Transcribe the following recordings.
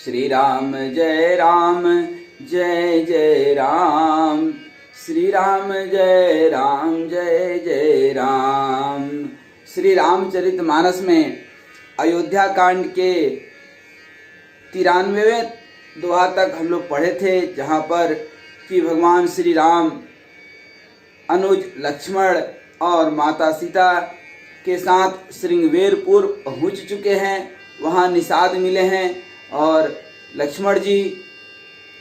श्री राम जय राम जय जय राम। श्री राम जय राम जय जय राम। श्री रामचरितमानस में अयोध्या कांड के 93वें दोहा तक हम लोग पढ़े थे, जहाँ पर कि भगवान श्री राम अनुज लक्ष्मण और माता सीता के साथ श्रृंगवेरपुर पहुँच चुके हैं। वहाँ निषाद मिले हैं और लक्ष्मण जी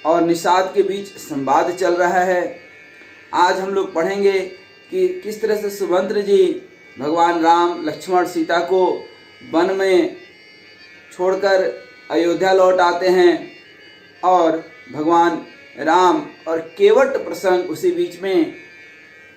और निषाद के बीच संवाद चल रहा है। आज हम लोग पढ़ेंगे कि किस तरह से सुमंत्र जी भगवान राम लक्ष्मण सीता को वन में छोड़कर अयोध्या लौट आते हैं और भगवान राम और केवट प्रसंग उसी बीच में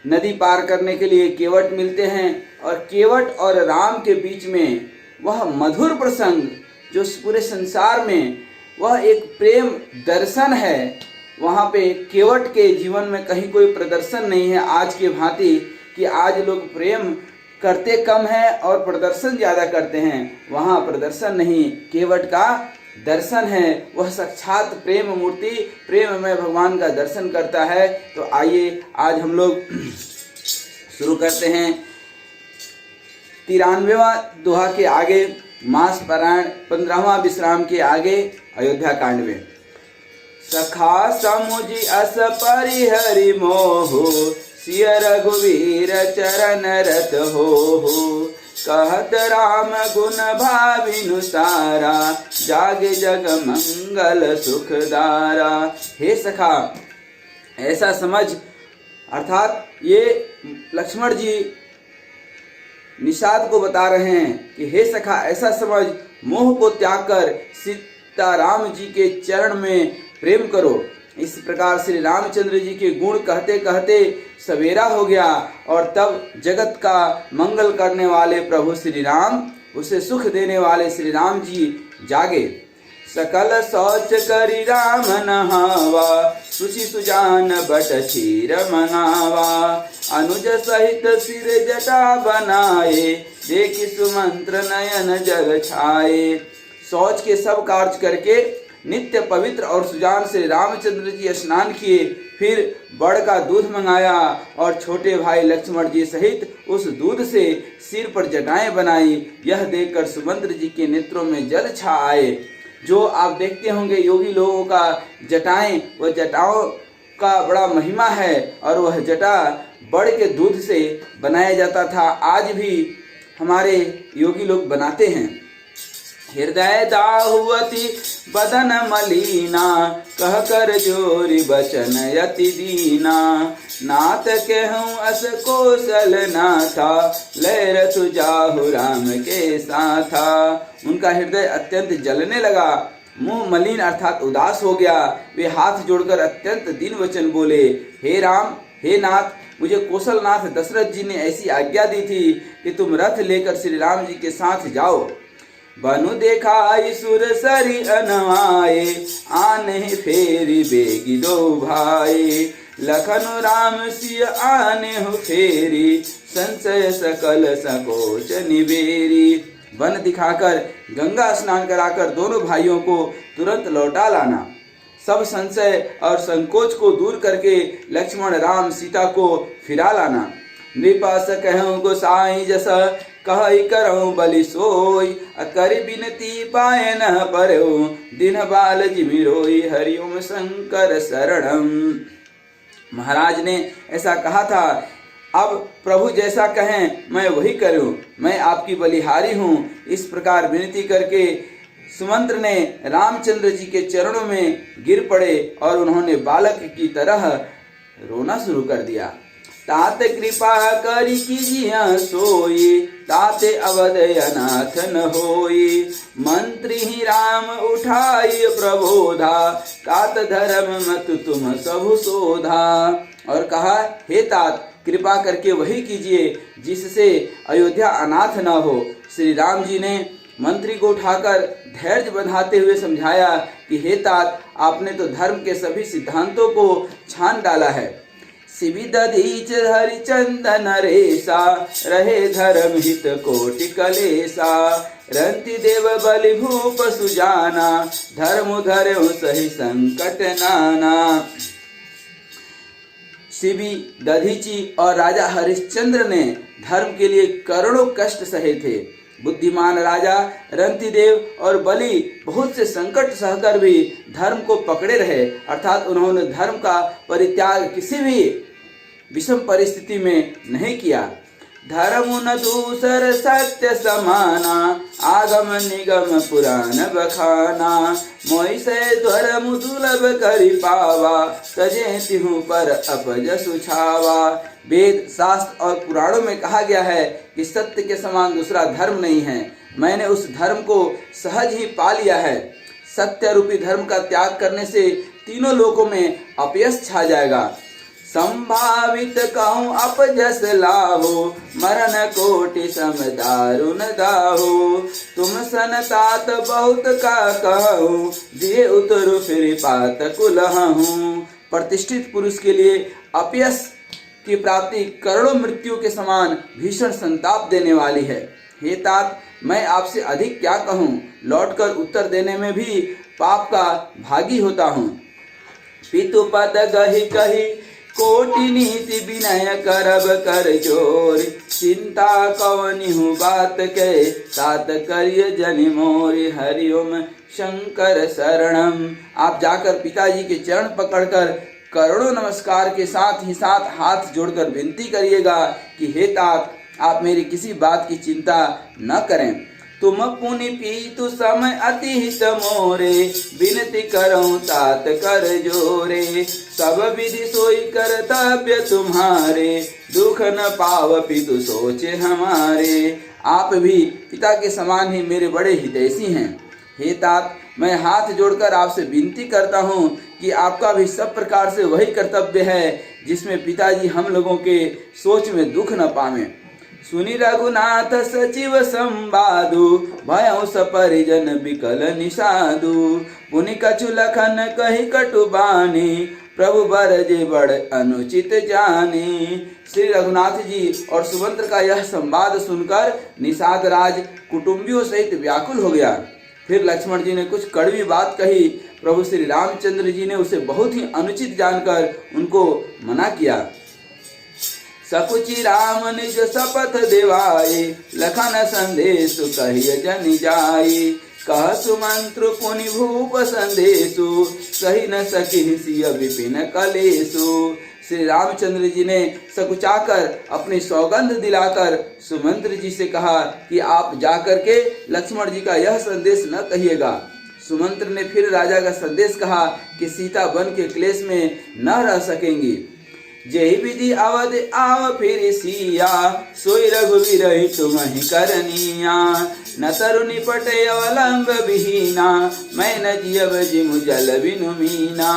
नदी पार करने के लिए केवट मिलते हैं और केवट और राम के बीच में वह मधुर प्रसंग जो पूरे संसार में वह एक प्रेम दर्शन है। वहाँ पे केवट के जीवन में कहीं कोई प्रदर्शन नहीं है आज के भांति कि आज लोग प्रेम करते कम हैं और प्रदर्शन ज़्यादा करते हैं। वहाँ प्रदर्शन नहीं, केवट का दर्शन है। वह साक्षात प्रेम मूर्ति प्रेम में भगवान का दर्शन करता है। तो आइए आज हम लोग शुरू करते हैं 93वां दोहा के आगे, मास पारायण 15वां विश्राम के आगे अयोध्या कांड में। सखा समुझि अस परिहरि मोहु, सिय रघुवीर चरण रत हो। कहत राम गुण भाविनु सारा, जागे जग मंगल सुखदारा। हे सखा, ऐसा समझ, अर्थात ये लक्ष्मण जी निषाद को बता रहे हैं कि हे सखा ऐसा समझ, मोह को त्याग कर सीताराम जी के चरण में प्रेम करो। इस प्रकार श्री रामचंद्र जी के गुण कहते कहते सवेरा हो गया और तब जगत का मंगल करने वाले प्रभु श्री राम, उसे सुख देने वाले श्री राम जी जागे। सकल शौच करी राम नहावा, सुचि सुजान बट क्षीर मनावा। अनुज सहित सिर जटा बनाए, देखि सुमंत्र नयन जल छाए। शौच के सब कार्य करके नित्य पवित्र और सुजान श्री रामचंद्र जी स्नान किए, फिर बड़ का दूध मंगाया और छोटे भाई लक्ष्मण जी सहित उस दूध से सिर पर जटाएं बनाई। यह देखकर सुमंत्र जी के नेत्रों में जल छा आए। जो आप देखते होंगे योगी लोगों का जटाएं, वह जटाओं का बड़ा महिमा है और वह जटा बड़ के दूध से बनाया जाता था। आज भी हमारे योगी लोग बनाते हैं। हृदय दाहुवती बदन मलीना, कह कर जोरी बचन यति दीना। नाथ कहूँ अस कौशल नाथा, लय रथ जाहु राम के साथा। उनका हृदय अत्यंत जलने लगा, मुंह मलिन अर्थात उदास हो गया। वे हाथ जोड़कर अत्यंत दीन वचन बोले, हे राम, हे नाथ, मुझे कौशलनाथ दशरथ जी ने ऐसी आज्ञा दी थी कि तुम रथ लेकर श्री राम जी के साथ जाओ। बनु देखाई सुर सरी अनवाए, आने फेरी बेगी दो भाई। लखनु राम सिय आने हो फेरी, संशय सकल सकोच निबेरी। वन दिखाकर गंगा स्नान कराकर दोनों भाइयों को तुरंत लौटा लाना। सब संशय और संकोच को दूर करके लक्ष्मण राम सीता को फिरा लाना। नृपास कहूँ गोसाई जस, कह करऊँ बलि सोई। करि बिनती पाए न परऊ, दिन बाल जिमि रोई। हरिओम शंकर शरणम। महाराज ने ऐसा कहा था, अब प्रभु जैसा कहें मैं वही करूं, मैं आपकी बलिहारी हूं। इस प्रकार विनती करके सुमंत्र ने रामचंद्र जी के चरणों में गिर पड़े और उन्होंने बालक की तरह रोना शुरू कर दिया। तात कृपा करी कीजिया सोई, ताते अवध अनाथ न होई। मंत्री ही राम उठाई प्रबोधा, तात धर्म मत तुम सबु शोधा। और कहा, हे तात, कृपा करके वही कीजिए जिससे अयोध्या अनाथ न हो। श्री राम जी ने मंत्री को उठाकर धैर्य बंधाते हुए समझाया कि हे तात, आपने तो धर्म के सभी सिद्धांतों को छान डाला है। शिवि दधीच हरिचंदन रेसा, रहे धर्म हित कोटि कलेसा। रंति देव बलि भूप सुजाना, धर्म धर्म सही संकट नाना। शिवि दधीची और राजा हरिश्चंद्र ने धर्म के लिए करोड़ों कष्ट सहे थे। बुद्धिमान राजा रंतिदेव और बलि बहुत से संकट सहकर भी धर्म को पकड़े रहे, अर्थात उन्होंने धर्म का परित्याग किसी भी विषम परिस्थिति में नहीं किया। धर्म न दूसर सत्य समाना, आगम निगम पुराण बखाना। मोहि से धर्म दुर्लभ करि पावा, तजे तिहु पर अपज सुछावा। वेद शास्त्र और पुराणों में कहा गया है कि सत्य के समान दूसरा धर्म नहीं है। मैंने उस धर्म को सहज ही पा लिया है। सत्य रूपी धर्म का त्याग करने से तीनों लोकों में अपयश छा जाएगा। संभावित कहूँ अपजस लाहो, मरण कोटि सम दारुण दाहो। तुम सन तात बहुत का कहूँ, दिए उतरु फिर पात कुलहूँ। प्रतिष्ठित पुरुष के लिए अपयश की प्राप्ति करोड़ों मृत्यु के समान भीषण संताप देने वाली है। हे तात, मैं आपसे अधिक क्या कहूँ, लौटकर उत्तर देने में भी पाप का भागी होता हूँ। पितु पद गहि कही कोटि नीति विनय करब कर जोर। चिंता कवनि हूँ बात के, तात करिय जनि मोरि। हरिओम शंकर शरणम। आप जाकर पिताजी के चरण पकड़कर करोड़ों नमस्कार के साथ ही साथ हाथ जोड़कर विनती करिएगा कि हे तात, आप मेरी किसी बात की चिंता न करें। तुम पुनि पीतु समय अति हित मोरे, विनती करऊं तात कर जोरे। सब विधि सोई कर्तव्य तुम्हारे, दुख न पाव पितु सोचे हमारे। आप भी पिता के समान ही मेरे बड़े हितैषी हैं। हे तात, मैं हाथ जोड़कर आपसे विनती करता हूँ कि आपका भी सब प्रकार से वही कर्तव्य है जिसमें पिताजी हम लोगों के सोच में दुख न पावें। सुनि रघुनाथ सचिव संवादु, भयउ सपरिजन विकल निषादु। पुनि कछु लखन कही कटु बानी, प्रभु बरजे बड़ अनुचित जानी। श्री रघुनाथ जी और सुमंत्र का यह संवाद सुनकर निषाद राज कुटुंबियों सहित व्याकुल हो गया। फिर लक्ष्मण जी ने कुछ कड़वी बात कही। प्रभु श्री रामचंद्र जी ने उसे बहुत ही अनुचित जानकर उनको मना किया। सकुचि राम निज शपथ देवाए, लखन संदेश कहिय जनि जाई। कह सुमंत्र पुनि भूप संदेशु, सही न सकी सिय विपिन कलेशु। श्री रामचंद्र जी ने सकुचाकर अपनी सौगंध दिलाकर सुमंत्र जी से कहा कि आप जाकर के लक्ष्मण जी का यह संदेश न कहिएगा। सुमंत्र ने फिर राजा का संदेश कहा कि सीता वन के क्लेश में न रह सकेंगी। जय विधि अवध आव फिर सिया, सोई रघुवीर तुम्हि करनिया। न तरु निपटे अवलंब विहीना, मैं न जियब जिमु जल बिनु मीना।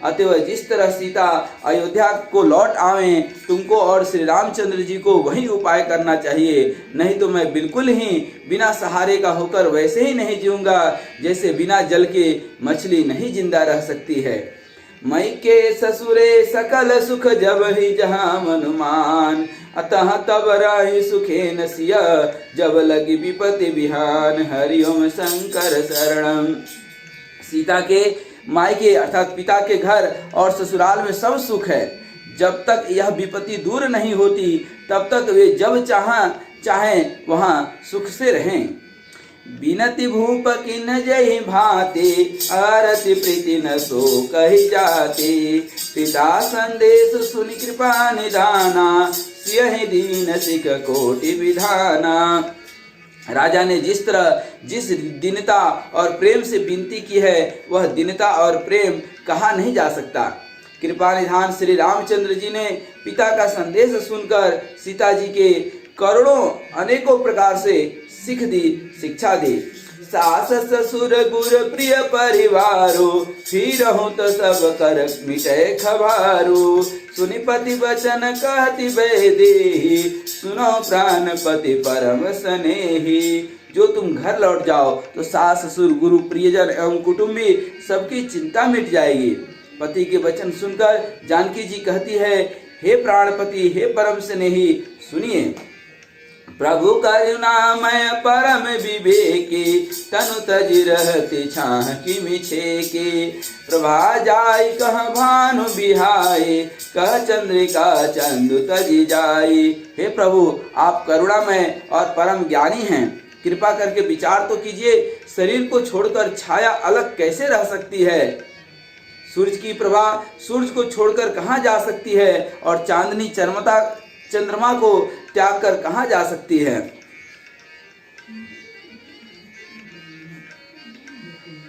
अतः जिस तरह सीता अयोध्या को लौट आवे, तुमको और श्री रामचंद्र जी को वही उपाय करना चाहिए। नहीं तो मैं बिल्कुल ही बिना सहारे का होकर वैसे ही नहीं जीऊंगा जैसे बिना जल के मछली नहीं जिंदा रह सकती है। मई के ससुरे सकल सुख जब ही जहाँ मनुमान, अतः तब राहि सुखे न सिया, जब लगी विपत्ति बिहान। हरिओम शंकर शरणम। सीता के मायके अर्थात पिता के घर और ससुराल में सब सुख है। जब तक यह विपत्ति दूर नहीं होती तब तक वे जब चाहें वहाँ सुख से रहें। बिनति भूप किन जय भाते, आरति प्रीति न सो कही जाते। पिता संदेश सुनि कृपा निधाना, सियहि दीन सिख कोटि विधाना। राजा ने जिस दीनता और प्रेम से विनती की है, वह दीनता और प्रेम कहा नहीं जा सकता। कृपा निधान श्री रामचंद्र जी ने पिता का संदेश सुनकर सीता जी के करोड़ों अनेकों प्रकार से शिक्षा दी। सास ससुर गुर प्रिय परिवारो, फिर हूँ तो सब कर मिटे खबारो। सुनि पति वचन कहति बेदेही, सुनो प्राणपति परम स्नेही। जो तुम घर लौट जाओ तो सास ससुर गुरु प्रियजन एवं कुटुंबी सबकी चिंता मिट जाएगी। पति के वचन सुनकर जानकी जी कहती है, हे प्राणपति, हे परम स्नेही, सुनिए। प्रभु करुणामय परम विवेकी, तनु तज रहते छाह की मिछेके। प्रभा जाय कह भानु बिहाए, कह चंद्रिका चंदु तज जाई। हे प्रभु, आप करुणामय और परम ज्ञानी हैं, कृपा करके विचार तो कीजिए, शरीर को छोड़कर छाया अलग कैसे रह सकती है? सूरज की प्रभा सूरज को छोड़कर कहाँ जा सकती है, और चांदनी चंद्रमा को त्याग कर कहाँ जा सकती है?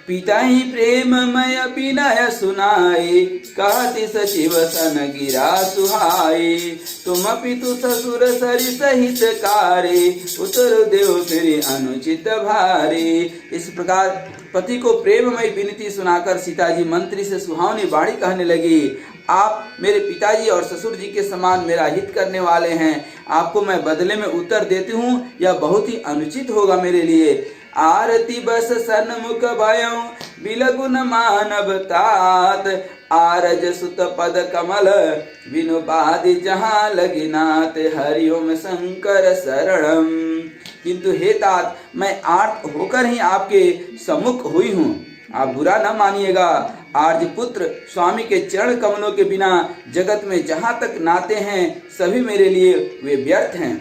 पिता ही प्रेममय विनय सुनाए, कहति सचिव सन गिरा सुहाए। तुम पितु ससुर सरि सहित कारे, उतर देव फिर अनुचित भारे। इस प्रकार पति को प्रेममय विनती सुनाकर सीता जी मंत्री से सुहावनी वाणी कहने लगी। आप मेरे पिताजी और ससुर जी के समान मेरा हित करने वाले हैं, आपको मैं बदले में उत्तर देती हूँ, यह बहुत ही अनुचित होगा मेरे लिए। आरती बस सन्मुख भयं बिलगुन मानव तात, आरज सुत पद कमल बिनु बादि जहाँ लगिनाथ, हरिओम शंकर शरणम। किंतु हे तात, मैं आर्त होकर ही आपके सम्मुख हुई हूँ, आप बुरा न मानिएगा। आर्य पुत्र स्वामी के चरण कमलों के बिना जगत में जहाँ तक नाते हैं सभी मेरे लिए वे व्यर्थ हैं।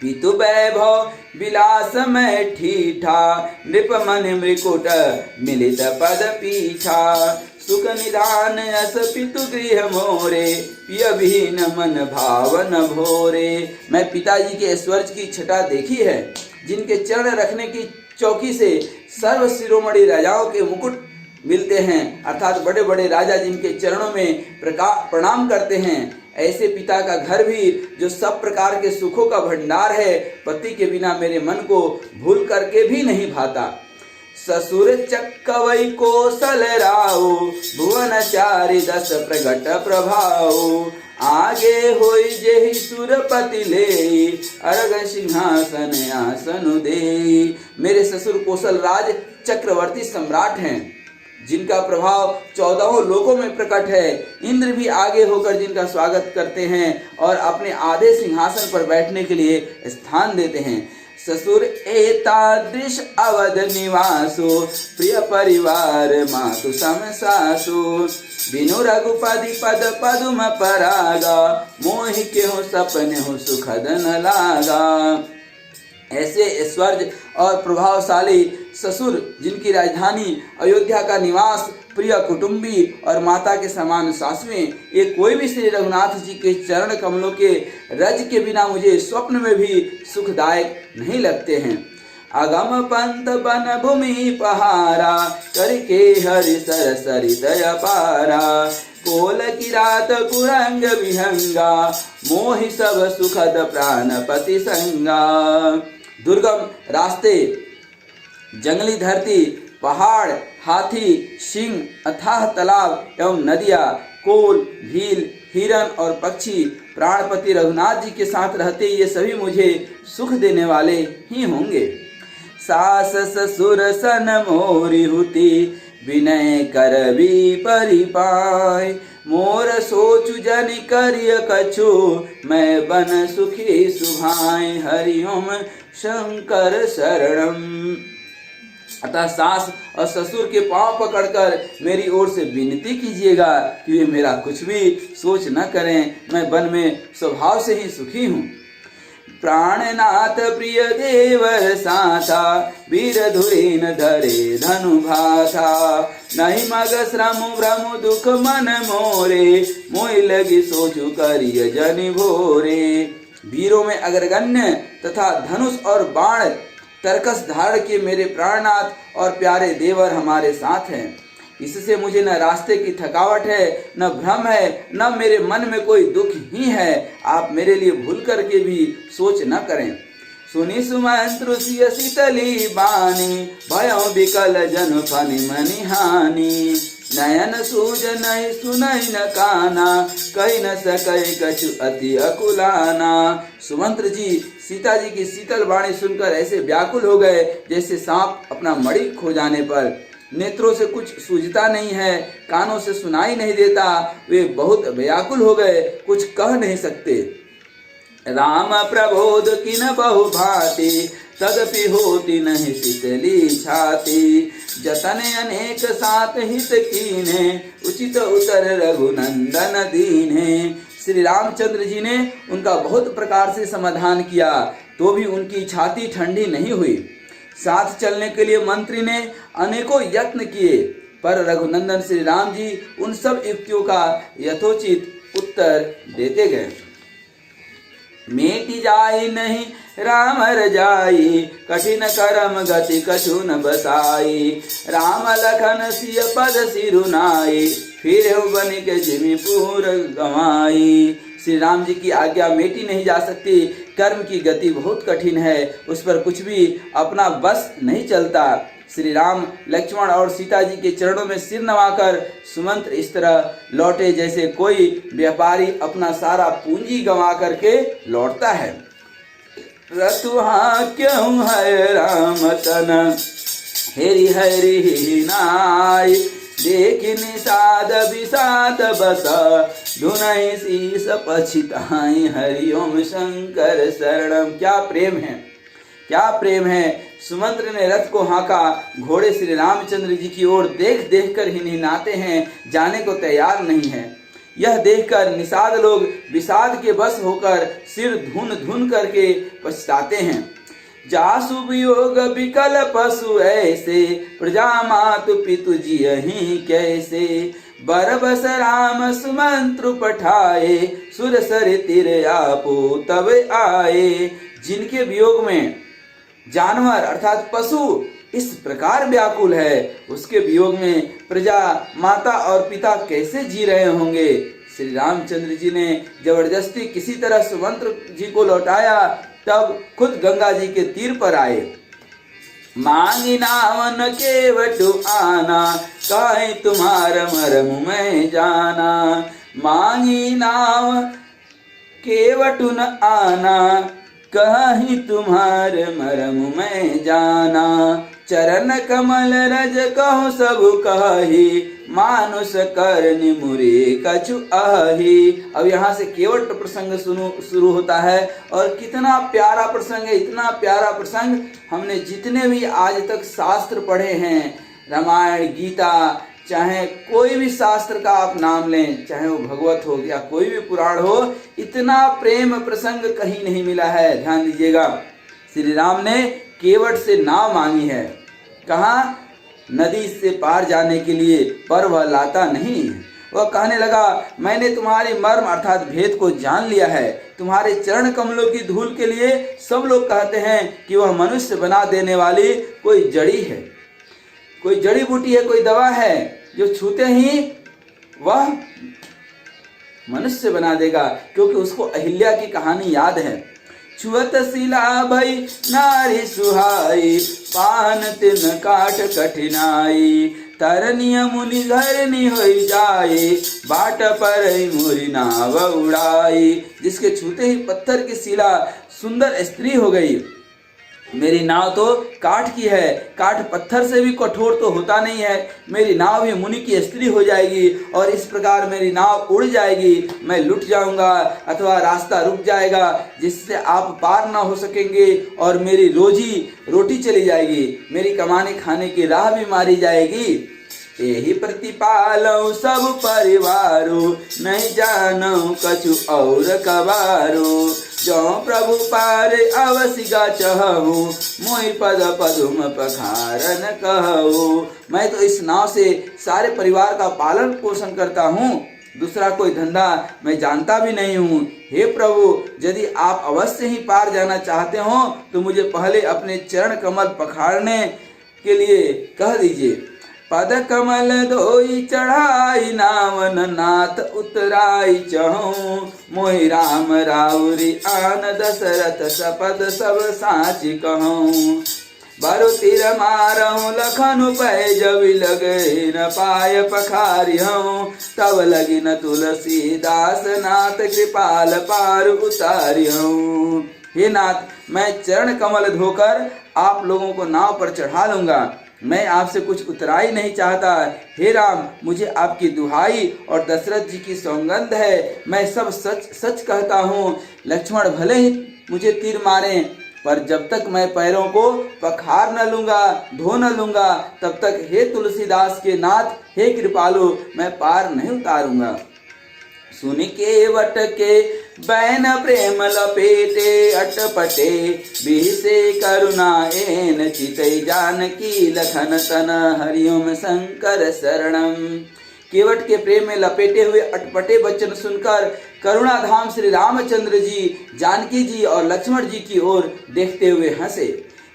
पितु वैभव विलास में ठीठा, नृप मन मृकुट मिलित पद पीछा। सुख निधान अस पितु गृह मोरे, पिय विहीन मन भावन भोरे। मैं पिताजी के ऐश्वर्य की छटा देखी है, जिनके चरण रखने की चौकी से सर्व शिरोमणि राजाओं के मुकुट मिलते हैं, अर्थात बड़े बड़े राजा जिनके चरणों में प्रणाम करते हैं। ऐसे पिता का घर भी, जो सब प्रकार के सुखों का भंडार है, पति के बिना मेरे मन को भूल करके भी नहीं भाता। ससुर चक्कवई कौशल राव, भुवन चारि दस प्रगट प्रभाव। आगे होई जेहि सुरपति ले, अर्घ सिंहासन आसन दे। मेरे ससुर कौशल राज चक्रवर्ती सम्राट हैं, जिनका प्रभाव 14 लोकों में प्रकट है। इंद्र भी आगे होकर जिनका स्वागत करते हैं और अपने आधे सिंहासन पर बैठने के लिए स्थान देते हैं। ससुर एतादृश अवध निवासो, प्रिय परिवार मातु सम सासु। बिनु रघुपति पद पदुम परागा, मोहि के हो सपने हो सुखद न लागा। ऐसे ऐश्वर्य और प्रभावशाली ससुर, जिनकी राजधानी अयोध्या का निवास, प्रिय कुटुंबी और माता के समान सासुएं, ये कोई भी श्री रघुनाथ जी के चरण कमलों के रज के बिना मुझे स्वप्न में भी सुखदायक नहीं लगते हैं। अगम पंत बन भूमि पहारा, करके हरि सर सरित अपारा। कोल की रात कुरंग विहंगा, मोहि सब सुखद प्राणपति संगा। दुर्गम रास्ते, जंगली धरती, पहाड़, हाथी, सिंह, अथाह तालाब एवं नदियाँ, कोल, भील, हिरन और पक्षी प्राणपति रघुनाथ जी के साथ रहते ये सभी मुझे सुख देने वाले ही होंगे। सास ससुर सन मोरी हुती, विनय कर भी परिपाय। मोर सोचु जन करिय कछु, मैं बन सुखी सुभाय। हरिओम शंकर शरणम। अतः सास और ससुर के पांव पकड़कर मेरी ओर से विनती कीजिएगा कि वे मेरा कुछ भी सोच न करें, मैं वन में स्वभाव से ही सुखी हूँ। प्राणनाथ प्रिय देवर साथा, वीर धुरीन धरे धनु भाथा। नहीं मग श्रम भ्रम दुख मन मोरे, मोहि लगी सोचु करिय जनि भोरे। वीरों में अग्रगण्य तथा धनुष और बाण तरकस धारण के मेरे प्राणनाथ और प्यारे देवर हमारे साथ हैं। इससे मुझे न रास्ते की थकावट है, न भ्रम है, न मेरे मन में कोई दुख ही है। आप मेरे लिए भूल करके भी सोच न करें। सुनि सुमंत्रु सिय शीतली बानी, भयो विकल जन फनि मनि हानि। नयन सूज नहीं सुनई न काना, कही न सकई कछु अति अकुलाना। सुमंत्र जी सीता जी की शीतल वाणी सुनकर ऐसे व्याकुल हो गए जैसे सांप अपना मणि खो जाने पर। नेत्रों से कुछ सूझता नहीं है, कानों से सुनाई नहीं देता, वे बहुत व्याकुल हो गए, कुछ कह नहीं सकते। राम प्रबोध किन बहु भांति, तदपि होती नहीं शीतली छाती। जतन अनेक सात हित कीने, उचित उतर रघुनंदन दीने। श्री रामचंद्र जी ने उनका बहुत प्रकार से समाधान किया, तो भी उनकी छाती ठंडी नहीं हुई। साथ चलने के लिए मंत्री ने अनेकों यत्न किए, पर रघुनंदन श्री राम जी उन सब युक्तियों का यथोचित उत्तर देते गए। मेटि जाई नहीं राम रजाई, कठिन करम गति कछु न बसाई। राम लखन सिय पद सिरुनाई, फिर बनिक जिमि पूर गवाई। श्री राम जी की आज्ञा मेटी नहीं जा सकती, कर्म की गति बहुत कठिन है, उस पर कुछ भी अपना बस नहीं चलता। श्री राम लक्ष्मण और सीता जी के चरणों में सिर नवाकर सुमंत्र इस तरह लौटे जैसे कोई व्यापारी अपना सारा पूंजी गंवा करके लौटता है। रतुहा क्यों है राम तन, हेरी हरि नाय। देख निषाद विषाद बस, धुनहि शीस पछिताई। हरिओम शंकर शरणम। क्या प्रेम है, क्या प्रेम है। सुमंत्र ने रथ को हाँका, घोड़े श्री रामचंद्र जी की ओर देख देख कर ही निनाते हैं, जाने को तैयार नहीं है। यह देखकर निषाद लोग विषाद के बस होकर सिर धुन धुन करके पछताते हैं। जासु वियोग विकल पशु ऐसे, प्रजा मातु पितु जियहि कैसे। बरबस राम सुमंत्र पठाए, सुर सर तिर आपो तब आए। जिनके वियोग में जानवर अर्थात पशु इस प्रकार व्याकुल है, उसके वियोग में प्रजा माता और पिता कैसे जी रहे होंगे। श्री रामचंद्र जी ने जबरदस्ती किसी तरह सुमंत्र जी को लौटाया, तब खुद गंगा जी के तीर पर आए। मांगी नावन के वटु आना, कहीं तुम्हार मरम मैं जाना। मांगी नाव के वटु न आना, कहीं तुम्हार मरम मैं जाना। चरण कमल रज कहो सब कही, मानुष करनि मुरे कछु आही। अब यहाँ से केवट प्रसंग शुरू होता है, और कितना प्यारा प्रसंग है, इतना प्यारा प्रसंग। हमने जितने भी आज तक शास्त्र पढ़े हैं, रामायण गीता, चाहे कोई भी शास्त्र का आप नाम लें, चाहे वो भगवत हो या कोई भी पुराण हो, इतना प्रेम प्रसंग कहीं नहीं मिला है। ध्यान दीजिएगा, श्री राम ने केवट से नाव मांगी है, कहाँ? नदी से पार जाने के लिए, पर वह लाता नहीं। वह कहने लगा, मैंने तुम्हारी मर्म अर्थात भेद को जान लिया है। तुम्हारे चरण कमलों की धूल के लिए सब लोग कहते हैं कि वह मनुष्य बना देने वाली कोई जड़ी है, कोई जड़ी बूटी है, कोई दवा है, जो छूते ही वह मनुष्य बना देगा, क्योंकि उसको अहिल्या की कहानी याद है। छुअत शिला भई नारी सुहाई, पान तिन काट कठिनाई। तरनिय मुनि धरनी होई जाए, बाट पर मोरी नाव उड़ाई। जिसके छूते ही पत्थर की शिला सुंदर स्त्री हो गई। मेरी नाव तो काठ की है, काठ पत्थर से भी कठोर तो होता नहीं है। मेरी नाव भी मुनि की स्त्री हो जाएगी, और इस प्रकार मेरी नाव उड़ जाएगी। मैं लुट जाऊंगा, अथवा रास्ता रुक जाएगा, जिससे आप पार ना हो सकेंगे, और मेरी रोटी चली जाएगी, मेरी कमाने खाने की राह भी मारी जाएगी। यही प्रतिपालौ सब परिवारो, नहीं जानो कछु और कबारो। जो प्रभु पारे अवसिगा चहु, मोहि पद पदुम पखारन कहु। मैं तो इस नाव से सारे परिवार का पालन पोषण करता हूँ, दूसरा कोई धंधा मैं जानता भी नहीं हूँ। हे प्रभु, यदि आप अवश्य ही पार जाना चाहते हो, तो मुझे पहले अपने चरण कमल पखारने के लिए कह दीजिए। पद कमल धोई चढ़ाई, नावन नाथ उतराई चहु। मोहि राम राउरी आन, दशरथ सपद सब साची कहूँ। बरु तिर मारहूँ लखनु पै, जबि लगे न पाय पखारिहूँ। तब लगी न तुलसीदास, नाथ कृपाल पार उतारिहूँ। हे नाथ, मैं चरण कमल धोकर आप लोगों को नाव पर चढ़ा लूंगा। मैं आपसे कुछ उतराई नहीं चाहता। हे राम, मुझे आपकी दुहाई और दशरथ जी की सौगंध है, मैं सब सच सच कहता हूँ। लक्ष्मण भले ही मुझे तीर मारें, पर जब तक मैं पैरों को पखार न लूंगा, धो न लूंगा, तब तक हे तुलसीदास के नाथ, हे कृपालु, मैं पार नहीं उतारूंगा। सुन केवट के बैन प्रेम लपेटे, अटपटे बिहसे करुणा एन, चितई जानकी लखन तन, हरिओम शंकर शरणम। केवट के प्रेम में लपेटे हुए अटपटे वचन सुनकर करुणा धाम श्री रामचंद्र जी, जानकी जी और लक्ष्मण जी की ओर देखते हुए हंसे।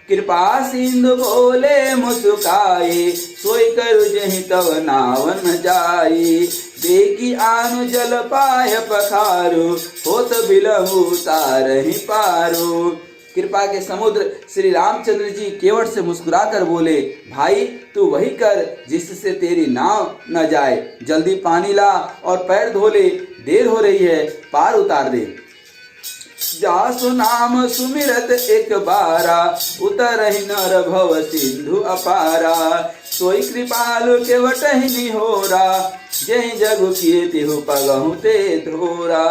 कृपा सिंधु बोले मुस्काए, सोई करु जहि तव नावन जाई, बेगी आनु जल पाय पखारो, होत बिलहु तारहि पारो। कृपा के समुद्र श्री रामचंद्र जी केवट से मुस्कुराकर बोले, भाई तू वही कर जिससे तेरी नाव न जाए, जल्दी पानी ला और पैर धो ले, देर हो रही है, पार उतार दे। जासु नाम सुमिरत एक बारा, उतरहि नर भव सिंधु अपारा, सोई कृपालु केवट ही निहोरा, जय जगु किए तिहु पगहु ते धोरा।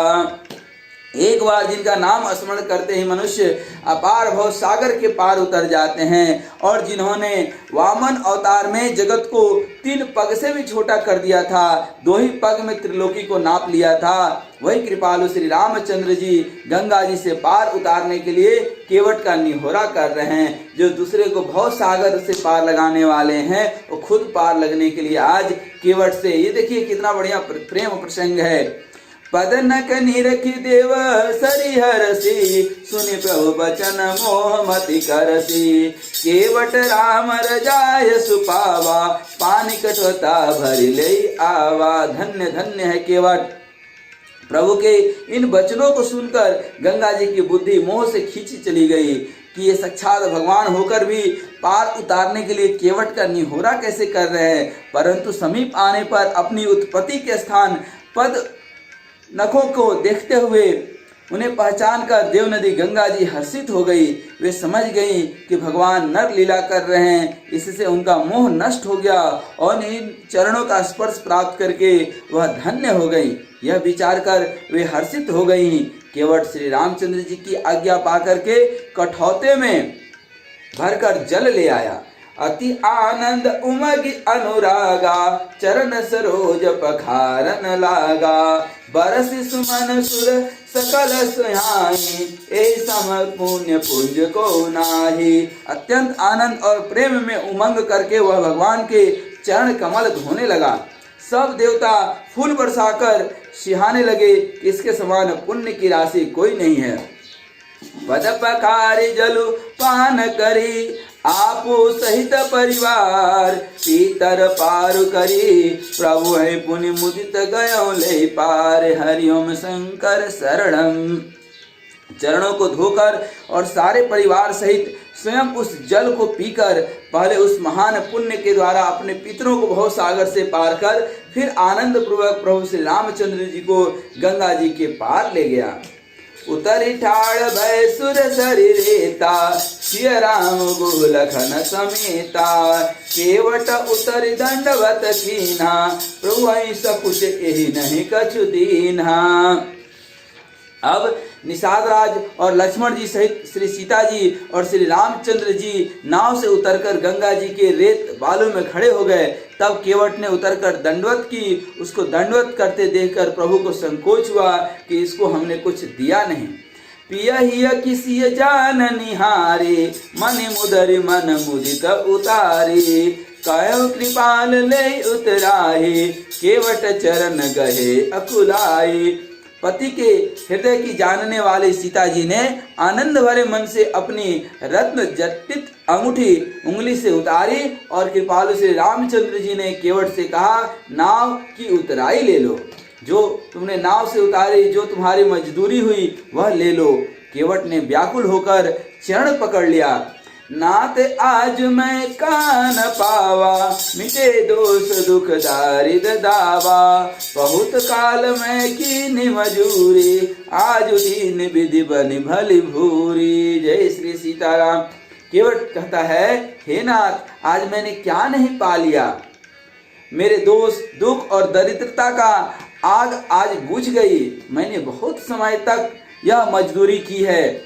एक बार जिनका नाम स्मरण करते ही मनुष्य अपार भव सागर के पार उतर जाते हैं, और जिन्होंने वामन अवतार में जगत को 3 पग से भी छोटा कर दिया था, 2 ही पग में त्रिलोकी को नाप लिया था, वही कृपालु श्री रामचंद्र जी गंगा जी से पार उतारने के लिए केवट का निहोरा कर रहे हैं। जो दूसरे को भव सागर से पार लगाने वाले हैं, वो खुद पार लगने के लिए आज केवट से, ये देखिए कितना बढ़िया प्रेम प्रसंग है। पदनक निरखि देव सरिहरसी, सुनि प्रभु बचन मोह मति करसी, केवट राम रजाय सुपावा, पानी कटवता भरि ले आवा। धन्य धन्य है केवट। प्रभु के इन वचनों को सुनकर गंगा जी की बुद्धि मोह से खींची चली गई कि ये साक्षात भगवान होकर भी पार उतारने के लिए केवट का निहोरा कैसे कर रहे हैं। परंतु समीप आने पर अपनी उत्पत्ति के स्थान पद नखों को देखते हुए उन्हें पहचान कर देव नदी गंगा जी हर्षित हो गई। वे समझ गई कि भगवान नर लीला कर रहे हैं, इससे उनका मोह नष्ट हो गया और इन चरणों का स्पर्श प्राप्त करके वह धन्य हो गई। यह विचार कर वे हर्षित हो गई। केवट श्री रामचंद्र जी की आज्ञा पाकर के कठौते में भरकर जल ले आया। अति आनंद उमगी अनुरागा, चरण सरोज पखारन लागा, बरस सुमन सुर सकल सुहाई, ए सम पुण्य पुंज को नाही। अत्यंत आनंद और प्रेम में उमंग करके वह भगवान के चरण कमल धोने लगा। सब देवता फूल बरसाकर सिहाने लगे, इसके समान पुण्य की राशि कोई नहीं है। पद पखारि जलु पान करी, आपो सहित परिवार, पीतर पार करी, प्रभु है पुण्य मुदित गयो ले पार, हरिओम शंकर शरणम। चरणों को धोकर और सारे परिवार सहित स्वयं उस जल को पीकर पहले उस महान पुण्य के द्वारा अपने पितरों को भव सागर से पार कर फिर आनंद पूर्वक प्रभु श्री रामचंद्र जी को गंगा जी के पार ले गया। उतरी ठाड़ भय सुर सरी रेता, सिय राम गोलखन समेता, केवट उतरी दंडवत कीन्हा, प्रभु सकुच एहि नहीं कछु दीन्हा। अब निषाद राज और लक्ष्मण जी सहित श्री सीता जी और श्री रामचंद्र जी नाव से उतरकर गंगा जी के रेत बालू में खड़े हो गए। तब केवट ने उतरकर दंडवत की। उसको दंडवत करते देखकर प्रभु को संकोच हुआ कि इसको हमने कुछ दिया नहीं। पिया हिय किसी जान निहारे, मन मुदरि मन मुदित उतारे, कायो कृपाल ले उतराहे, केवट चरण गहे अकुलाए। पति के हृदय की जानने वाली सीता जी ने आनंद भरे मन से अपनी रत्न जटित अंगूठी उंगली से उतारी और कृपालु श्री रामचंद्र जी ने केवट से कहा, नाव की उतराई ले लो, जो तुमने नाव से उतारी, जो तुम्हारी मजदूरी हुई वह ले लो। केवट ने व्याकुल होकर चरण पकड़ लिया। नाथ आज मैं कान पावा, मिटे दोष दुख दारिद दावा, बहुत काल मैं कीनी मजूरी, आज दीन विधि बनि भली भूरी। जय श्री सीताराम। केवट कहता है, हे नाथ, आज मैंने क्या नहीं पा लिया। मेरे दोष, दुख और दरिद्रता का आग आज बुझ गई। मैंने बहुत समय तक यह मजदूरी की है।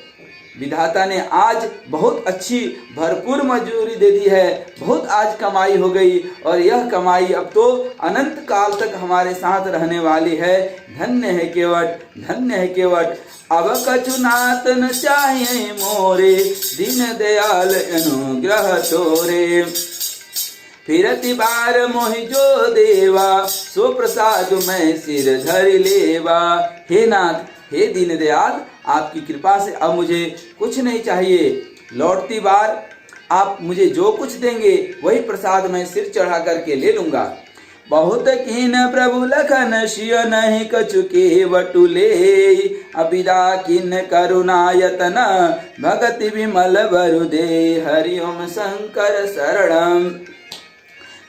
विधाता ने आज बहुत अच्छी भरपूर मजदूरी दे दी है, बहुत आज कमाई हो गई और यह कमाई अब तो अनंत काल तक हमारे साथ रहने वाली है। धन्य है केवट, धन्य है केवट। अब कछु नाथ न चाहिए मोरे, दीन दयाल अनुग्रह तोरे। फिरति बार मोहि जो देवा, सो प्रसाद मैं सिर धर लेवा। हे नाथ, हे दीन दयाल, आपकी कृपा से अब मुझे कुछ नहीं चाहिए। लौटती बार आप मुझे जो कुछ देंगे वही प्रसाद मैं सिर चढ़ा करके ले लूंगा। बहुत कीन प्रभु लखन शिय नहीं कछु केवटुले, अबिदा किन करुणायतन भगति विमल बरु दे। हरिओम शंकर शरणम।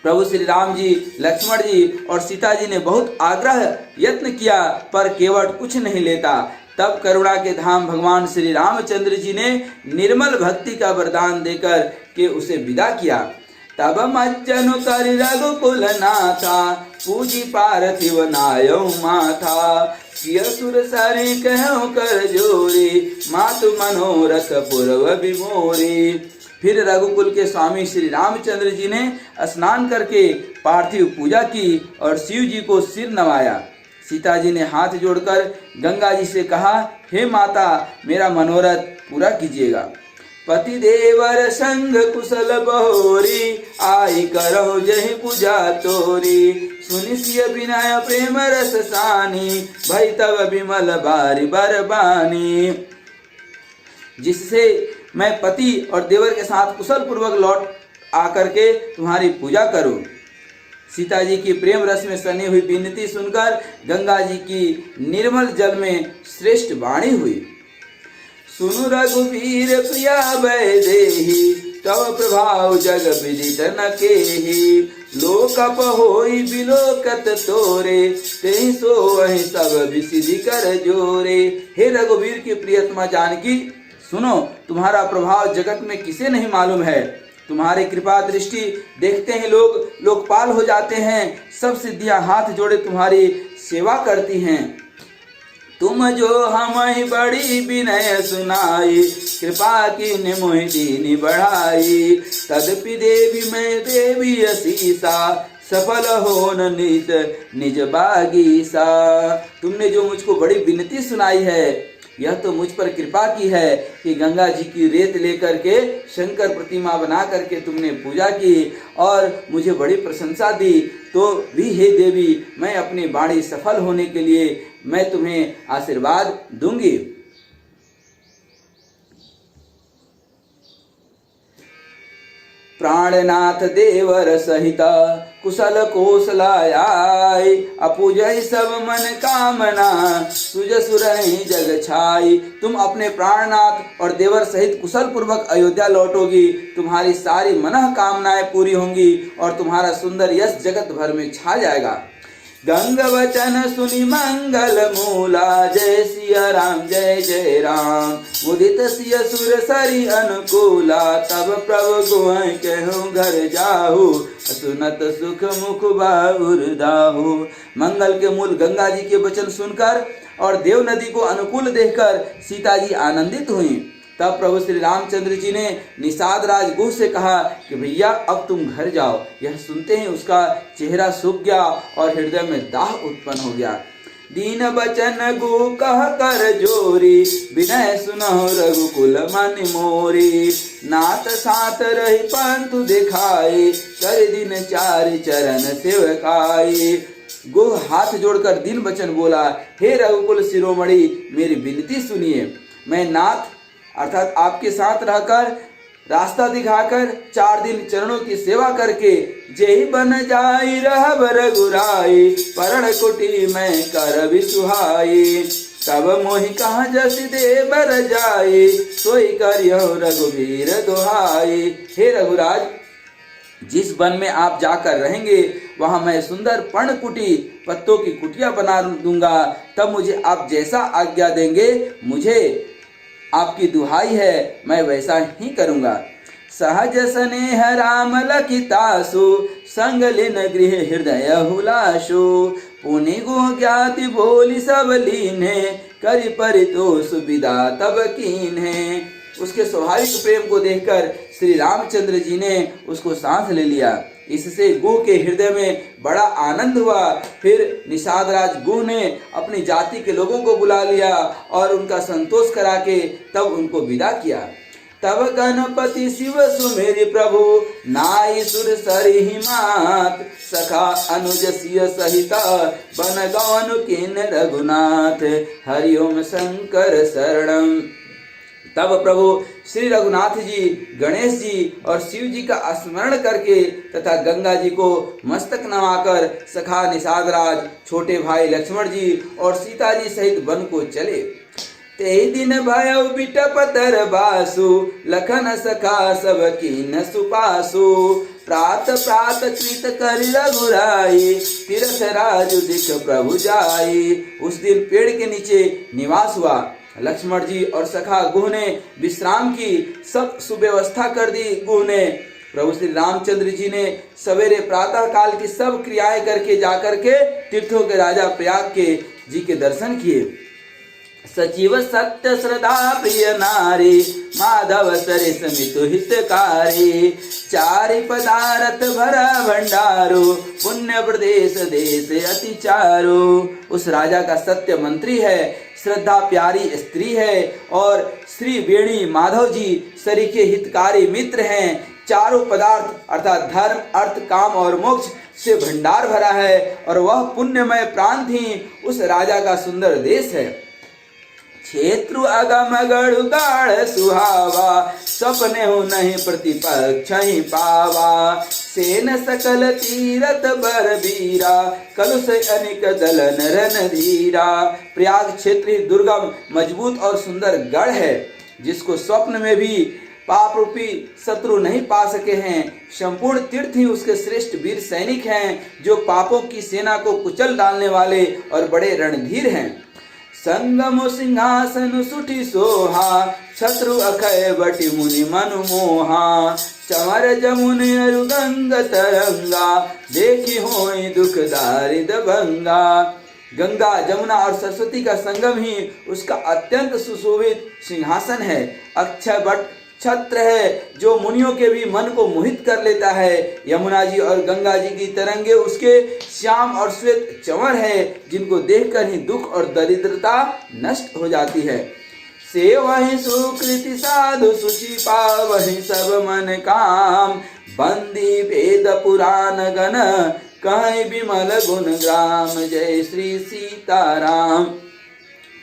प्रभु श्री राम जी, लक्ष्मण जी और सीता जी ने बहुत आग्रह यत्न किया, पर केवट कुछ नहीं लेता। तब करुणा के धाम भगवान श्री रामचंद्र जी ने निर्मल भक्ति का वरदान देकर के उसे विदा किया। तब मज्जनु कर रघुकुल नाथा, पूजी पार्थिव नायौ माथा। सिय सुर सरि कहु कर जोरी, मातु मनोरथ पूर्व विमोरी। फिर रघुकुल के स्वामी श्री रामचंद्र जी ने स्नान करके पार्थिव पूजा की और शिव जी को सिर नवाया। सीता जी ने हाथ जोड़कर गंगा जी से कहा, हे माता, मेरा मनोरथ पूरा कीजिएगा। पति देवर संग कुशल बहोरी, आई करो जहि पूजा तोरी। सुनि सिय विनय प्रेम रस सानी, भई तब विमल बारी बरबानी। जिससे मैं पति और देवर के साथ कुशल पूर्वक लौट आकर के तुम्हारी पूजा करूं। सीता जी की प्रेम रस में सनी हुई विनती सुनकर गंगा जी की निर्मल जल में श्रेष्ठ वाणी हुई। सुनु रघुवीर प्रिया वैदेही, तव प्रभाव जग विदित न केही। लोकप होई बिलोकत तोरे, तेहि सोहि सब विसिधि कर जोरे। हे रघुवीर की प्रियतमा जानकी, सुनो, तुम्हारा प्रभाव जगत में किसे नहीं मालूम है। तुम्हारी कृपा दृष्टि देखते ही लोग लोकपाल हो जाते हैं। सब सिद्धियां हाथ जोड़े तुम्हारी सेवा करती हैं। तुम जो हमें बड़ी विनय सुनाई, कृपा की मोहि दीनी बढ़ाई। तदपि देवी मैं देवी असीसा, सफल हो न निज बागीसा। तुमने जो मुझको बड़ी विनती सुनाई है, यह तो मुझ पर कृपा की है कि गंगा जी की रेत लेकर के शंकर प्रतिमा बना करके तुमने पूजा की और मुझे बड़ी प्रशंसा दी। तो भी हे देवी, मैं अपनी वाणी सफल होने के लिए मैं तुम्हें आशीर्वाद दूंगी। प्राणनाथ देवर सहित कुशल कौशलाय, अपूजय सब मन कामना, तुझ सुरहि जग छाई। तुम अपने प्राणनाथ और देवर सहित कुशल पूर्वक अयोध्या लौटोगी, तुम्हारी सारी मनः कामनाएं पूरी होंगी और तुम्हारा सुंदर यश जगत भर में छा जाएगा। गंग वचन सुनि मंगल मूला, जय सिया राम जय जय राम। मुदित सिय सुर सरि अनुकूला, तब प्रभु गुहै कहूँ घर जाहू, सुनत सुख मुख बाहुर दाहू। मंगल के मूल गंगा जी के वचन सुनकर और देव नदी को अनुकूल देखकर सीता जी आनंदित हुई। तब प्रभु श्री रामचंद्र जी ने निषाद राज गुह से कहा कि भैया अब तुम घर जाओ। यह सुनते ही उसका चेहरा सूख गया और हृदय में दाह उत्पन्न हो गया। दीन बचन गुह कह कर जोरी, विनय सुनहु रघुकुल मन मोरी। नाथ साथ रही पंथु दिखाई, कर दिन चारि चरण सेवकाई। गुह हाथ जोड़कर दीन बचन बोला, हे रघुकुल शिरोमणि, मेरी विनती सुनिए। मैं नाथ अर्थात आपके साथ रहकर रास्ता दिखाकर 4 दिन चरणों की सेवा करके जेहि बन जाई रहब रघुराई, परण कुटी में कर विसुहाई। तब मोहि कहाँ जस दे बर जाई, सोई करियो रघुवीर दुहाई। हे रघुराज, जिस वन में आप जाकर रहेंगे वहां मैं सुंदर पर्णकुटी पत्तों की कुटिया बना दूंगा। तब मुझे आप जैसा आज्ञा देंगे, मुझे आपकी दुहाई है, मैं वैसा ही करूंगा। सहज स्नेह राम लखितासु संग लिन गृह हृदय हुलासु पुनि गुह ज्ञाति बोली सब लीने करि परितोष विदा तब कीन्हे। उसके स्वाभाविक प्रेम को देखकर श्री रामचंद्र जी ने उसको सांस ले लिया। इससे गुह के हृदय में बड़ा आनंद हुआ। फिर निषाद राज गुह ने अपनी जाति के लोगों को बुला लिया और उनका संतोष करा के तब उनको विदा किया। तब गणपति शिव सुमेरि प्रभु नाई सुर सरिहि मात सखा अनुज सिय सहित बन गौन किन रघुनाथ हरिओम शंकर शरणम। तब प्रभु श्री रघुनाथ जी, गणेश जी और शिव जी का स्मरण करके तथा गंगा जी को मस्तक नवाकर सखा निषाद राज, छोटे भाई लक्ष्मण जी और सीता जी सहित वन को चले। ते दिन भयउ बिटप तर बासु लखन सखा सब कीन सुपासु प्रात प्रात कृत कर रघुराई तीरथ राजु दिख प्रभु जाई। उस दिन पेड़ के नीचे निवास हुआ। लक्ष्मण जी और सखा गुह ने विश्राम की, सब सुव्यवस्था कर दी गुह ने। प्रभु श्री रामचंद्र जी ने सवेरे प्रातः काल की सब क्रियाएं करके जाकर के तीर्थों के राजा प्रयाग के जी के दर्शन किए। सचिव सत्य श्रद्धा प्रिय नारी माधव सरिस मितु हितकारी चारि पदारथ भरा भंडारो पुण्य प्रदेश देश अति चारो। उस राजा का सत्य मंत्री है, श्रद्धा प्यारी स्त्री है और श्री वेणी माधव जी सरीखे हितकारी मित्र हैं। चारों पदार्थ अर्थात धर्म अर्थ काम और मोक्ष से भंडार भरा है और वह पुण्यमय प्रांत ही उस राजा का सुंदर देश है। क्षेत्रु अगम गढ़ गाढ़ सुहावा सपने हो नहीं प्रतिपक्ष ही पावा सेन सकल तीरथ बर बीरा कलुष अनिक दलन रन धीरा। प्रयाग क्षेत्र दुर्गम मजबूत और सुंदर गढ़ है जिसको स्वप्न में भी पाप रूपी शत्रु नहीं पा सके हैं। संपूर्ण तीर्थ ही उसके श्रेष्ठ वीर सैनिक हैं जो पापों की सेना को कुचल डालने वाले और बड़े रणधीर हैं। संगम सिंहासन सुठी सोहा शत्रु अखय बटि मुनि मनु मोहा चमर जमुन अरु गंग तरंगा देखी होई दुख दारिद भंगा। गंगा जमुना और सरस्वती का संगम ही उसका अत्यंत सुशोभित सिंहासन है। अक्षय बट छत्र है जो मुनियों के भी मन को मोहित कर लेता है। यमुना जी और गंगा जी की तरंगे उसके श्याम और श्वेत चंवर है जिनको देखकर ही दुख और दरिद्रता नष्ट हो जाती है। से वही सुकृति साधु सुचि पावहि सब मन काम बंदी वेद पुराण गण कहीं विमल गुण ग्राम जय श्री सीताराम।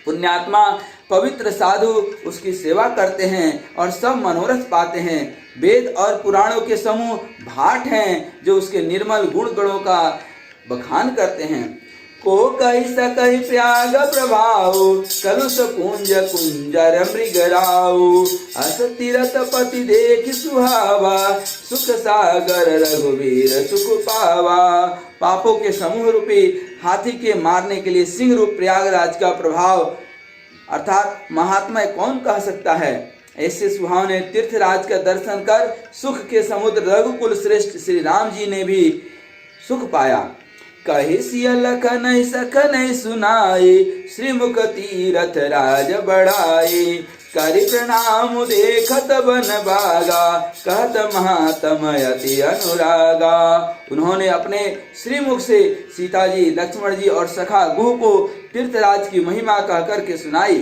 पुण्यात्मा पवित्र साधु उसकी सेवा करते हैं और सब मनोरथ पाते हैं। वेद और पुराणों के समूह भाट हैं जो उसके निर्मल गुण गणों का बखान करते हैं। को कही सकहि प्रयाग प्रभाव कलुष कुंज कुंजर मृगराऊ अस तीरथ पति देख सुहावा सुख सागर रघुवीर सुख पावा। पापों के समूह रूपी हाथी के मारने के लिए सिंह रूप प्रयागराज का प्रभाव अर्थात महात्मा कौन कह सकता है। ऐसे सुहावने तीर्थराज का दर्शन कर सुख के समुद्र रघुकुल श्रेष्ठ श्री राम जी ने भी सुख पाया। कहि सिय लखन सखन सुनाई श्रीमुख तीरथ राज बढ़ाई करि प्रणाम देखत बन बागा कहत महात्म अति अनुरागा। उन्होंने अपने श्रीमुख से सीता जी, लक्ष्मण जी और सखा गुह को तीर्थराज की महिमा कह करके सुनाई।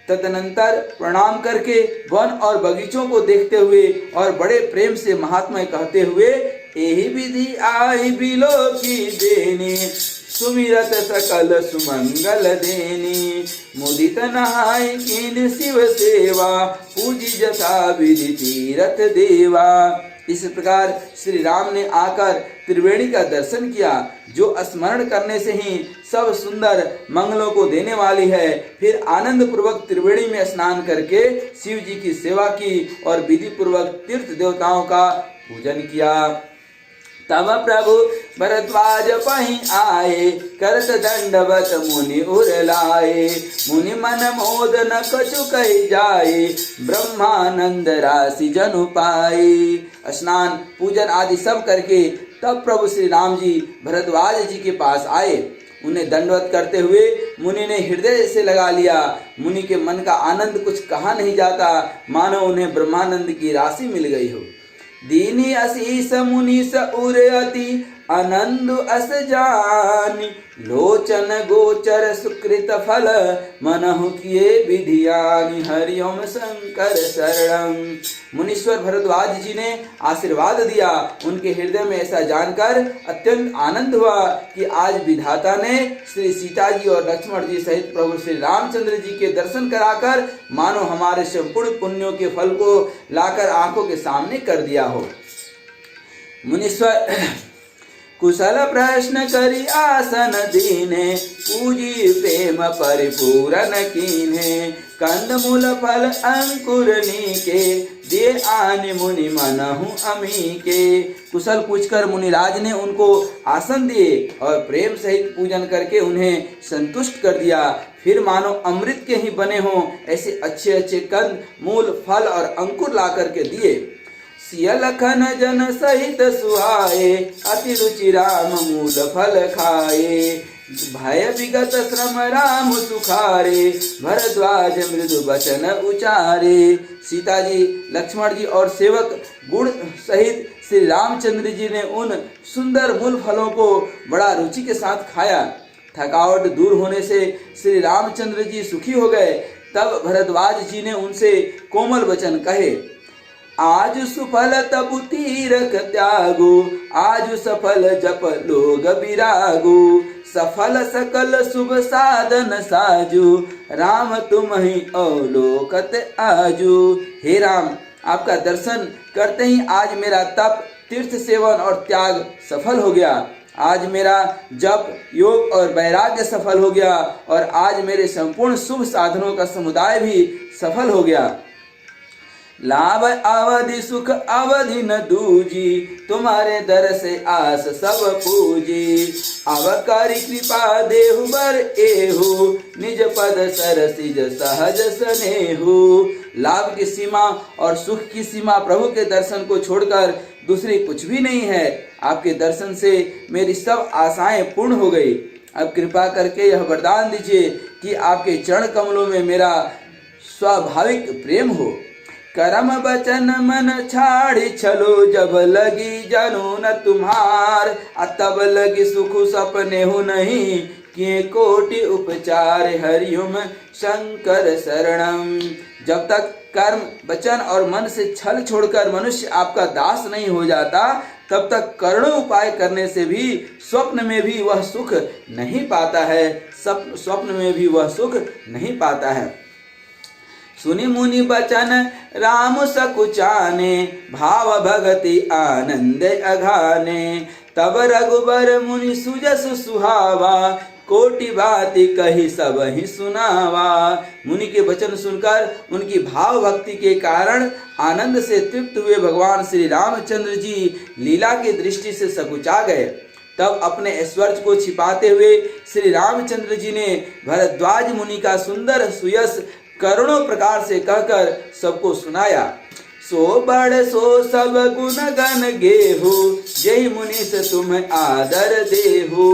तदनंतर प्रणाम करके वन और बगीचों को देखते हुए और बड़े प्रेम से महात्मा कहते हुए एहि विधि आई बिलो की देनी सुमिरत सकल सुमंगल देनी मुदित नहाय कीन शिव सेवा पूजी जथा विधि तीरथ देवा। इस प्रकार श्री राम ने आकर त्रिवेणी का दर्शन किया जो स्मरण करने से ही सब सुंदर मंगलों को देने वाली है। फिर आनंद पूर्वक त्रिवेणी में स्नान करके शिव जी की सेवा की और विधि पूर्वक तीर्थ देवताओं का पूजन किया। तब प्रभु भरद्वाज पहीं आए, करत दंडवत मुनि उर लाए। मुनि मन मोद न कछु कहि जाए, ब्रह्मानंद राशि जनु पाए। स्नान पूजन आदि सब करके तब प्रभु श्री राम जी भरद्वाज जी के पास आए। उन्हें दंडवत करते हुए मुनि ने हृदय से लगा लिया। मुनि के मन का आनंद कुछ कहा नहीं जाता, मानो उन्हें ब्रह्मानंद की राशि मिल गई हो। दीनी असीस मुनीस उर अति आनंद अस जानी, लोचन गोचर सुकृत फल मनहु किए विधियानि, हरिओम शंकर शरणम। मुनीश्वर भरद्वाज जी ने आशीर्वाद दिया। उनके हृदय में ऐसा जानकर अत्यंत आनंद हुआ कि आज विधाता ने श्री सीता जी और लक्ष्मण जी सहित प्रभु श्री रामचंद्र जी के दर्शन कराकर मानो हमारे संपूर्ण पुण्यों के फल को लाकर आंखों के सामने कर दिया हो। मुनीश्वर कुशल प्रश्न करी आसन दीने, पूजी प्रेम परिपूरन कीन्हे। कंद मूल फल अंकुर नीके, दे आने मुनि मनहु अमी के। कुशल पूछकर मुनिराज ने उनको आसन दिए और प्रेम सहित पूजन करके उन्हें संतुष्ट कर दिया। फिर मानो अमृत के ही बने हों ऐसे अच्छे अच्छे कंद मूल फल और अंकुर ला करके दिए। सिय लखन जन सहित सुहाए, अति रुचि राम मूल फल खाए। भय विगत श्रम राम सुखारे, भरद्वाज मृदु वचन उचारे। सीता जी लक्ष्मण जी और सेवक गुण सहित श्री रामचंद्र जी ने उन सुंदर मूल फलों को बड़ा रुचि के साथ खाया। थकावट दूर होने से श्री रामचंद्र जी सुखी हो गए। तब भरद्वाज जी ने उनसे कोमल वचन कहे, आज सुफल तबु तीरक त्यागो, आज सफल जप लोग विरागो। सफल सकल शुभ साधन साजू, राम तुम ही अवलोकत आजू। हे राम, आपका दर्शन करते ही आज मेरा तप तीर्थ सेवन और त्याग सफल हो गया। आज मेरा जप योग और वैराग्य सफल हो गया और आज मेरे संपूर्ण शुभ साधनों का समुदाय भी सफल हो गया। लाभ अवधि सुख अवधि न दूजी, तुम्हारे दर से आस सब पूजी। अवकारी कृपा देहु बर एहु, निज पद सरसिज सहज स्नेहु। लाभ की सीमा और सुख की सीमा प्रभु के दर्शन को छोड़कर दूसरी कुछ भी नहीं है। आपके दर्शन से मेरी सब आशाएं पूर्ण हो गई। अब कृपा करके यह वरदान दीजिए कि आपके चरण कमलों में मेरा स्वाभाविक प्रेम हो। करम बचन मन छाड़ी छलो, जब लगी जनु न तुम्हार। तब लगी सुख सपने हो नहीं, किए कोटि उपचार। हरिओम शंकर शरणम। जब तक कर्म वचन और मन से छल छोड़कर मनुष्य आपका दास नहीं हो जाता, तब तक करोड़ों उपाय करने से भी स्वप्न में भी वह सुख नहीं पाता है। स्वप्न में भी वह सुख नहीं पाता है। सुनि मुनि बचन राम सकुचाने, भाव भगति आनंद अघाने। तब रघुबर मुनि सुजस सुहावा, कोटि बाती कही सब ही सुनावा। मुनि के वचन सुनकर उनकी भाव भक्ति के कारण आनंद से तृप्त हुए भगवान श्री रामचंद्र जी लीला की दृष्टि से सकुचा गए। तब अपने ऐश्वर्य को छिपाते हुए श्री रामचंद्र जी ने भरद्वाज मुनि का सुंदर सुयस करोड़ों प्रकार से कहकर सबको सुनाया। सो बड़ सो सब गुण गण गेहु, जय मुनीस तुम आदर देहु।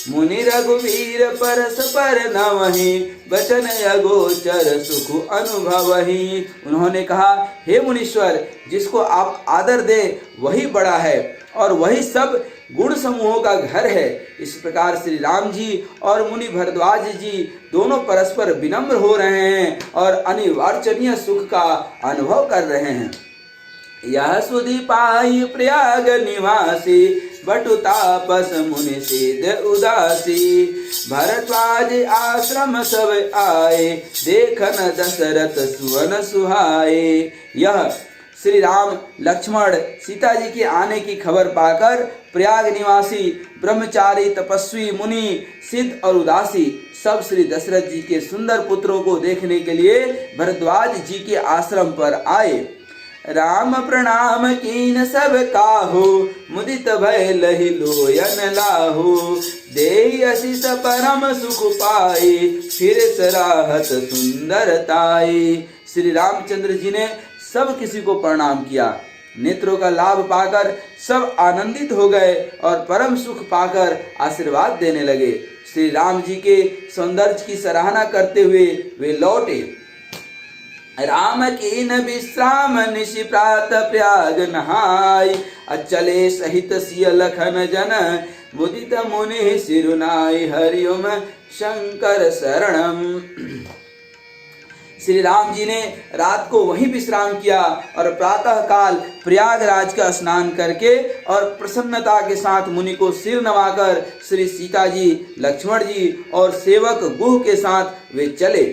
मुनि रघुवीर परस पर नवहि, बचन अगोचर सुख अनुभवहि। उन्होंने कहा, हे मुनीश्वर, जिसको आप आदर दे वही बड़ा है और वही सब गुण समूहों का घर है। इस प्रकार श्री राम जी और मुनि भरद्वाज जी दोनों परस्पर विनम्र हो रहे हैं और अनिर्वचनीय सुख का अनुभव कर रहे हैं। यह सुधि पाई प्रयाग निवासी, बटु तापस मुनि सिद्ध उदासी। भरद्वाज आश्रम सब आए, देखन दशरथ सुवन सुहाए। यह श्री राम लक्ष्मण सीता जी के आने की खबर पाकर प्रयाग निवासी ब्रह्मचारी तपस्वी मुनि सिद्ध और उदासी सब श्री दशरथ जी के सुंदर पुत्रों को देखने के लिए भरद्वाज जी के आश्रम पर आए। राम प्रणाम कीन सब काहू, मुदित भय लहि लोयन लाहू। देहि असीस परम सुख पाई, फिर सराहत सुंदरताई। श्री रामचंद्र जी ने सब किसी को प्रणाम किया। नेत्रों का लाभ पाकर सब आनंदित हो गए और परम सुख पाकर आशीर्वाद देने लगे। श्री राम जी के सौंदर्य की सराहना करते हुए वे लौटे। राम कीन विश्राम निशि प्रात प्रयाग नहाय, अचले सहित सिय लखन जन, मुदित मुनि सिरुनाई। हरिओम शंकर शरणम। श्री राम जी ने रात को वहीं विश्राम किया और प्रातः काल प्रयागराज का स्नान करके और प्रसन्नता के साथ मुनि को सिर नवाकर श्री सीता जी, लक्ष्मण जी और सेवक गुह के साथ वे चले।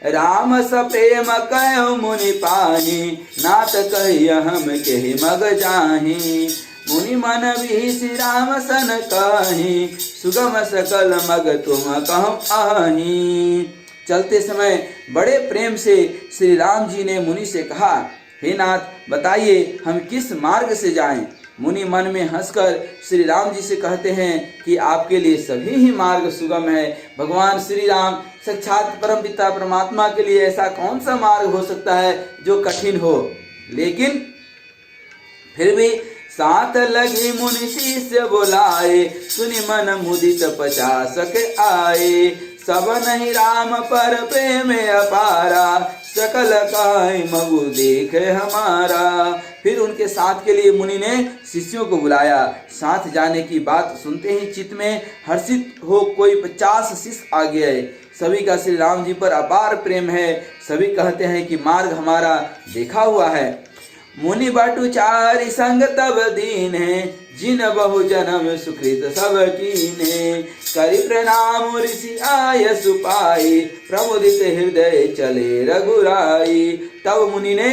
राम सप्रेम कहो मुनि पानी, नाथ कहि हम केहि मग जाहि। मुनि मन भी श्री राम सन कहि, सुगम सकल मग तुम कहु आहि। चलते समय बड़े प्रेम से श्री राम जी ने मुनि से कहा, हे नाथ बताइए हम किस मार्ग से जाएं। मुनि मन में हंसकर श्री राम जी से कहते हैं कि आपके लिए सभी ही मार्ग सुगम है। भगवान श्री राम साक्षात परम पिता परमात्मा के लिए ऐसा कौन सा मार्ग हो सकता है जो कठिन हो। लेकिन फिर भी साथ लगी मुनि शिष्य बोलाए, सुनि मन मुदित 50 आए। सब नहीं राम पर प्रेम अपारा, सकल काय मगु देख हमारा। फिर उनके साथ के लिए मुनि ने शिष्यों को बुलाया। साथ जाने की बात सुनते ही चित्त में हर्षित हो कोई 50 शिष्य आ गए। सभी का श्री राम जी पर अपार प्रेम है। सभी कहते हैं कि मार्ग हमारा देखा हुआ है। मुनि बटु चारि संग तब दीन है, जिन बहु जन्म सुकृत सब कीने। करि प्रणाम ऋषि आय सुपाई, प्रमुदित हृदय चले रघुराई। तब मुनि ने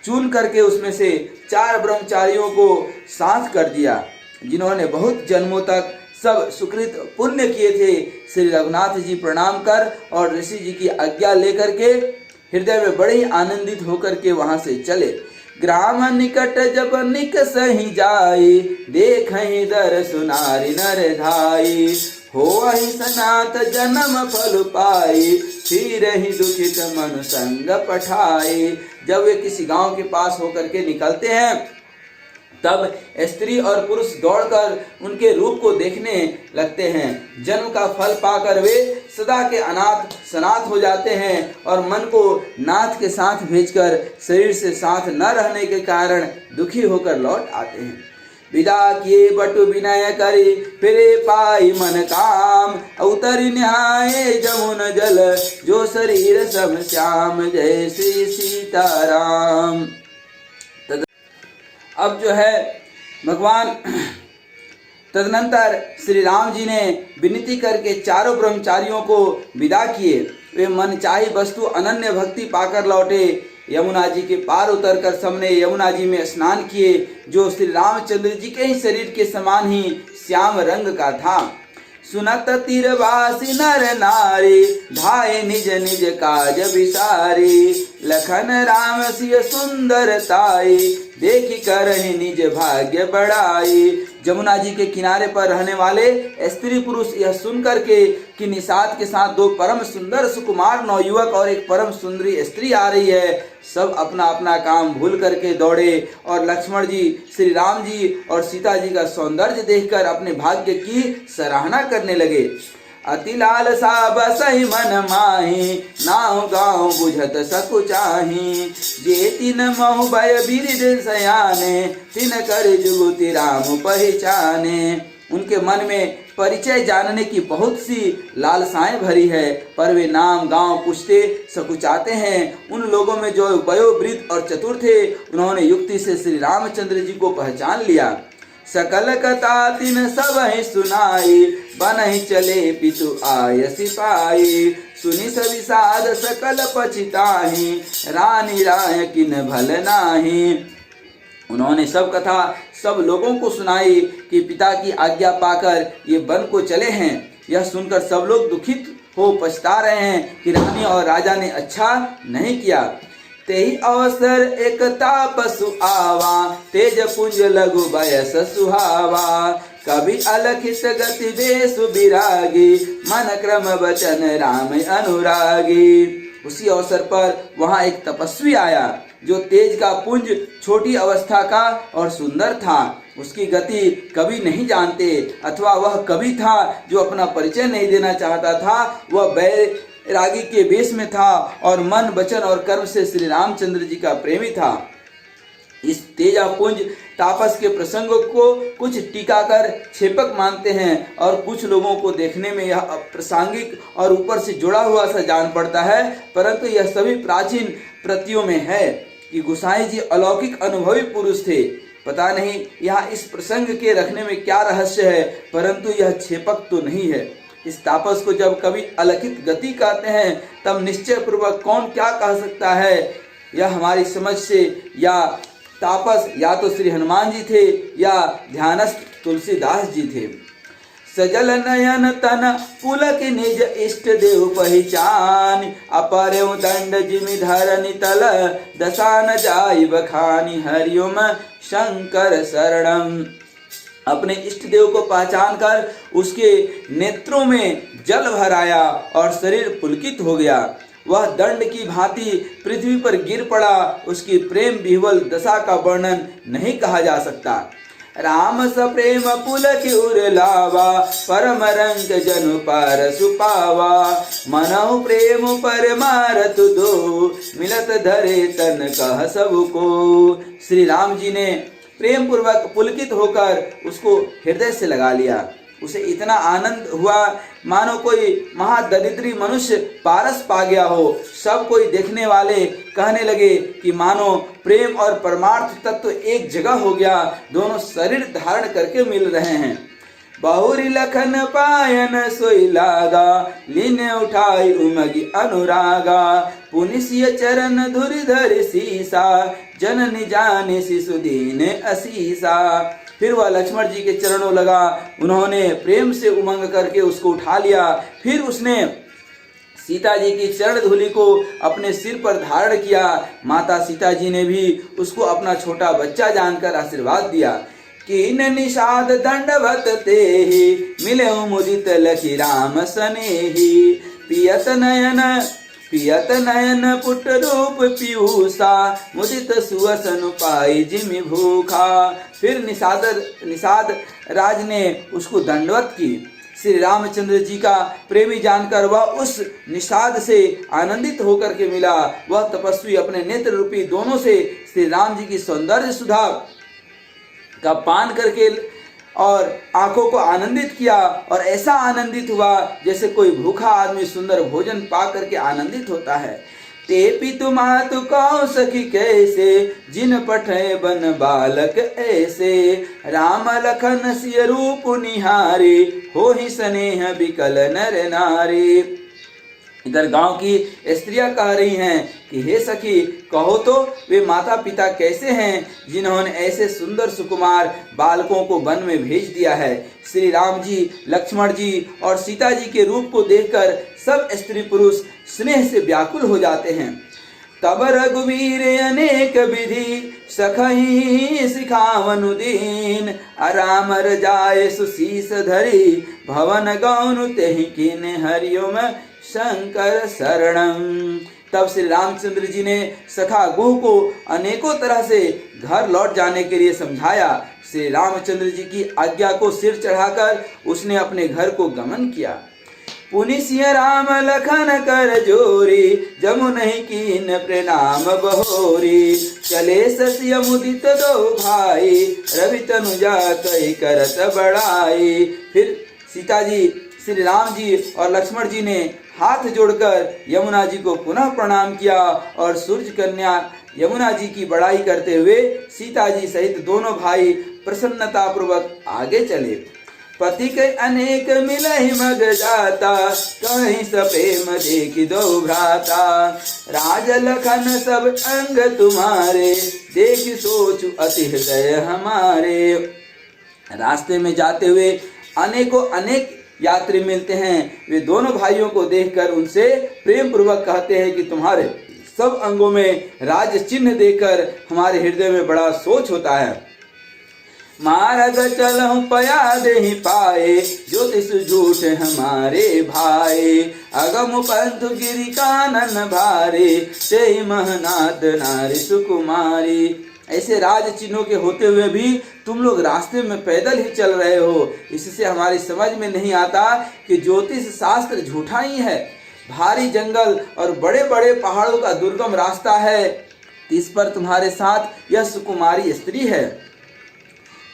चुन करके उसमें से 4 ब्रह्मचारियों को साथ कर दिया, जिन्होंने बहुत जन्मों तक सब सुकृत पुण्य किए थे। श्री रघुनाथ जी प्रणाम कर और ऋषि जी की आज्ञा लेकर के हृदय में बड़े ही आनंदित होकर के वहां से चले। ग्राम निकट जब निक सही जाई, देखहि दर सुनारी नर धाई। होहि सनात जन्म फल पाई, फिर ही दुखित मन संग पठाई। जब वे किसी गांव के पास होकर के निकलते हैं तब स्त्री और पुरुष दौड़कर उनके रूप को देखने लगते हैं। जन्म का फल पाकर वे सदा के अनाथ सनाथ हो जाते हैं और मन को नाथ के साथ भेजकर शरीर से साथ न रहने के कारण दुखी होकर लौट आते हैं। विदा किए बटु विनय करी, फिरे पाई मन काम। उतरी न्याय जमुन जल, जो शरीर सब श्याम। जय श्री सीताराम। अब जो है भगवान तदनंतर श्री राम जी ने विनती करके चारों ब्रह्मचारियों को विदा किए। वे मनचाही वस्तु अनन्य भक्ति पाकर लौटे। यमुना जी के पार उतरकर सबने यमुना जी में स्नान किए, जो श्री रामचंद्र जी के ही शरीर के समान ही श्याम रंग का था। सुनत तीरवासी नर नारी, धाये निज निज काज विसारी। लखन राम सिय सुंदरताई, देखी करहि निज भाग्य बढ़ाई। जमुना जी के किनारे पर रहने वाले स्त्री पुरुष यह सुन करके कि निषाद के साथ 2 परम सुंदर सुकुमार नवयुवक और एक परम सुंदरी स्त्री आ रही है, सब अपना अपना काम भूल करके दौड़े और लक्ष्मण जी, श्री राम जी और सीता जी का सौंदर्य देखकर अपने भाग्य की सराहना करने लगे। अति लालसा बसहि मन माही, नाहु गाँव बुझत सकुचाही। जे तिन महु भय बिरिद सयाने, तिन कर जुगुति राम पहचाने। उनके मन में परिचय जानने की बहुत सी लालसाएं भरी है, पर वे नाम गांव पूछते सकुचाते हैं। उन लोगों में जो वयोवृद्ध और चतुर थे, उन्होंने युक्ति से श्री रामचंद्र जी को पहचान लिया। सकल कथा तिन सब ही सुनाई, बनहि चले पितु आय सिपाही। सुनि सभी साध सकल पछिताही, रानी राय किन भल नाही। उन्होंने सब कथा सब लोगों को सुनाई कि पिता की आज्ञा पाकर ये वन को चले हैं। यह सुनकर सब लोग दुखित हो पछता रहे हैं कि रानी और राजा ने अच्छा नहीं किया। तेहि अवसर एक तापसु आवा, तेज पुंज लघु बयस सुहावा। कभी अलखित गति बेसु बिरागी, मन क्रम वचन राम अनुरागी। उसी अवसर पर वहां एक तपस्वी आया जो तेज का पुंज, छोटी अवस्था का और सुंदर था। उसकी गति कभी नहीं जानते, अथवा वह कवि था जो अपना परिचय नहीं देना चाहता था। वह बैरागी के वेश में था और मन वचन और कर्म से श्री रामचंद्र जी का प्रेमी था। इस तेजापुंज तापस के प्रसंगों को कुछ टीकाकार क्षेपक मानते हैं और कुछ लोगों को देखने में यह अप्रासंगिक और ऊपर से जुड़ा हुआ सा जान पड़ता है, परंतु यह सभी प्राचीन प्रतियों में है कि गोसाई जी अलौकिक अनुभवी पुरुष थे। पता नहीं यहाँ इस प्रसंग के रखने में क्या रहस्य है, परंतु यह क्षेपक तो नहीं है। इस तापस को जब कभी अलौकिक गति कहते हैं तब निश्चय पूर्वक कौन क्या कह सकता है। यह हमारी समझ से या तापस या तो श्री हनुमान जी थे या ध्यानस्थ तुलसीदास जी थे। सजल नयन तन पुलक निज इष्ट देव पहचान, अपरेउ दंड जिमि धरनि तल, दसान जाई बखानी हरिओम शंकर शरणम। अपने इष्ट देव को पहचान कर उसके नेत्रों में जल भराया और शरीर पुलकित हो गया। वह दंड की भांति पृथ्वी पर गिर पड़ा। उसकी प्रेम विह्वल दशा का वर्णन नहीं कहा जा सकता। राम स प्रेम पुलक उर लावा, परम रंग जनु पार सुपावा, मनहु प्रेम पर मारत दो, मिलत धरे तन कह सबको। श्री राम जी ने प्रेम पूर्वक पुलकित होकर उसको हृदय से लगा लिया। उसे इतना आनंद हुआ मानो कोई महादरिद्री मनुष्य पारस पा गया हो। सब कोई देखने वाले कहने लगे कि मानो प्रेम और परमार्थ तत्व एक जगह हो गया, दोनों शरीर धारण करके मिल रहे हैं। बहुरी लखन पायन सोई लागा, लीने उठाई उमगी अनुरागा, पुनिसिय चरण धुरि धरि सीसा, जननि जाने शिशु दीन असीसा। फिर वह लक्ष्मण जी के चरणों लगा। उन्होंने प्रेम से उमंग करके उसको उठा लिया। फिर उसने सीता जी की चरण धूलि को अपने सिर पर धारण किया। माता सीता जी ने भी उसको अपना छोटा बच्चा जानकर आशीर्वाद दिया। कीन निषाद दंडवत तेहि, मिले मुदित लखी राम सनेहि, पियत नयन पुट रूप पीयूषा, मुदित सुअसन पाई जिमि भूखा। फिर निषाद राज ने उसको दंडवत की। श्री रामचंद्र जी का प्रेमी जानकर वह उस निषाद से आनंदित होकर के मिला। वह तपस्वी अपने नेत्र रूपी दोनों से श्री राम जी की सौंदर्य सुधा का पान करके और आंखों को आनंदित किया, और ऐसा आनंदित हुआ जैसे कोई भूखा आदमी सुंदर भोजन पा करके आनंदित होता है। ते पितु मातु कौ सखी कैसे, जिन पठे बन बालक ऐसे, राम लखन सिय रूप निहारे, हो ही स्नेह बिकल नर नारी। इधर गांव की स्त्रियां कह रही हैं कि हे सखी, कहो तो वे माता पिता कैसे हैं जिन्होंने ऐसे सुंदर सुकुमार बालकों को वन में भेज दिया है। श्री राम जी, लक्ष्मण जी और सीता जी के रूप को देखकर सब स्त्री पुरुष स्नेह से व्याकुल हो जाते हैं। तब रघुवीर अनेक विधि, सखहि सिखावनु दीन, राम रजाय सुशीस धरी, भवन गौनु तेहि कीन्ह हरिओम शंकर शरणम। तब श्री रामचंद्र जी ने सखा गुह को अनेकों तरह से घर लौट जाने के लिए समझाया। श्री रामचंद्र जी की आज्ञा को सिर चढ़ाकर उसने अपने घर को गमन किया। पुनि सिय राम लखन कर जोरी, जमुनहि कीन प्रणाम बहोरी, चले ससिय मुदित दो भाई, रवि तनुजा कहि करत बड़ाई। फिर सीता जी, श्री राम जी और लक्ष्मण जी ने हाथ जोड़कर यमुना जी को पुनः प्रणाम किया और सूर्य कन्या यमुना जी की बड़ाई करते हुए सीता जी सहित दोनों भाई प्रसन्नता पूर्वक आगे चले। पति के अनेक मिलहि मग जाता, कहीं सप्रेम देखि दो भ्राता, राज लखन सब अंग तुम्हारे, देखि सोचु अति हृदय हमारे। रास्ते में जाते हुए अनेकों अनेक यात्री मिलते हैं। वे दोनों भाइयों को देखकर उनसे प्रेम पूर्वक कहते हैं कि तुम्हारे सब अंगों में राज चिन्ह देकर हमारे हृदय में बड़ा सोच होता है। मार्ग चलहु पया देहि पाए, ज्योतिष झूठ हमारे भाई। अगम पंथ गिरि कानन भारे, ते महनाथ नारी सुकुमारी। ऐसे राज चिन्हों के होते हुए भी तुम लोग रास्ते में पैदल ही चल रहे हो। इससे हमारी समझ में नहीं आता कि ज्योतिष शास्त्र झूठा ही है। भारी जंगल और बड़े बड़े पहाड़ों का दुर्गम रास्ता है, इस पर तुम्हारे साथ यह सुकुमारी स्त्री है।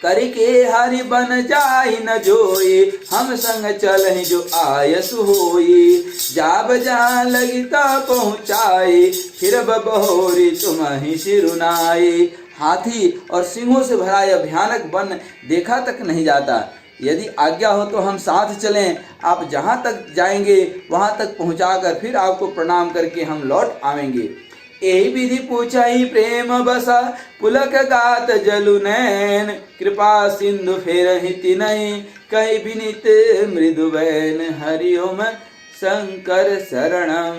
करके हरि बन जाई न जोई, हम संग चलहि जो आयस होई। जाब जहाँ लगिता पहुँचाई, फिर बहोरी तुम्हि सिरुनाई। हाथी और सिंहों से भरा यह भयानक वन देखा तक नहीं जाता। यदि आज्ञा हो तो हम साथ चलें, आप जहाँ तक जाएंगे वहाँ तक पहुँचाकर फिर आपको प्रणाम करके हम लौट आवेंगे। एहि विधि पूछहि प्रेम बसा, पुलक गात जलु नैन। कृपा सिंधु फेरहि तिनहि, कहि विनीत मृदु बैन। हरिओम शंकर शरणम।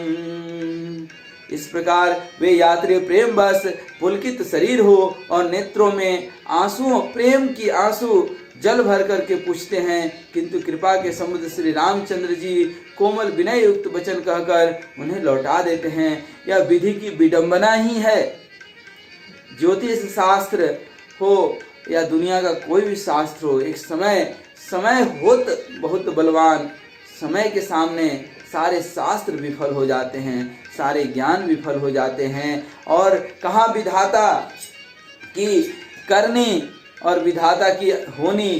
इस प्रकार वे यात्री प्रेम बस पुलकित शरीर हो और नेत्रों में आंसुओं प्रेम की आंसू जल भर करके पूछते हैं, किंतु कृपा के समुद्र श्री रामचंद्र जी कोमल विनय युक्त वचन कहकर उन्हें लौटा देते हैं। यह विधि की विडंबना ही है। ज्योतिष शास्त्र हो या दुनिया का कोई भी शास्त्र हो, एक समय होत बहुत बलवान, समय के सामने सारे शास्त्र विफल हो जाते हैं, सारे ज्ञान विफल हो जाते हैं। और कहाँ विधाता की करनी और विधाता की होनी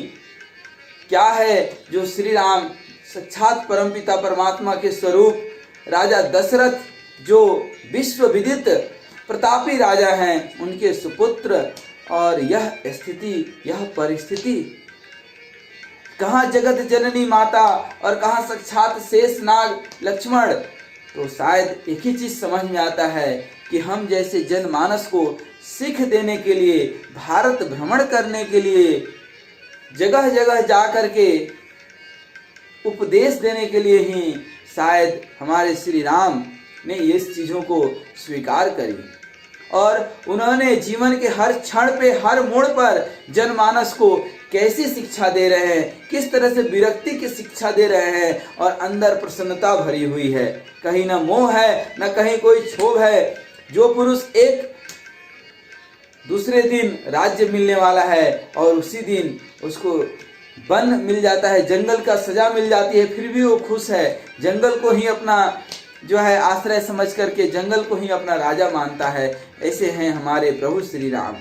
क्या है, जो श्री राम साक्षात परमपिता परमात्मा के स्वरूप राजा दशरथ, जो विश्व विदित प्रतापी राजा हैं, उनके सुपुत्र। और यह स्थिति, यह परिस्थिति, कहाँ जगत जननी माता और कहाँ साक्षात शेषनाग लक्ष्मण। तो शायद एक ही चीज समझ में आता है कि हम जैसे जनमानस को सीख देने के लिए, भारत भ्रमण करने के लिए, जगह जगह जा करके उपदेश देने के लिए ही शायद हमारे श्री राम ने ये चीज़ों को स्वीकार करी। और उन्होंने जीवन के हर क्षण पे, हर मोड़ पर जनमानस को कैसी शिक्षा दे रहे हैं, किस तरह से विरक्ति की शिक्षा दे रहे हैं, और अंदर प्रसन्नता भरी हुई है। कहीं ना मोह है, न कहीं कोई क्षोभ है। जो पुरुष एक दूसरे दिन राज्य मिलने वाला है और उसी दिन उसको वन मिल जाता है, जंगल का सजा मिल जाती है, फिर भी वो खुश है। जंगल को ही अपना जो है आश्रय समझ करके जंगल को ही अपना राजा मानता है। ऐसे हैं हमारे प्रभु श्री राम।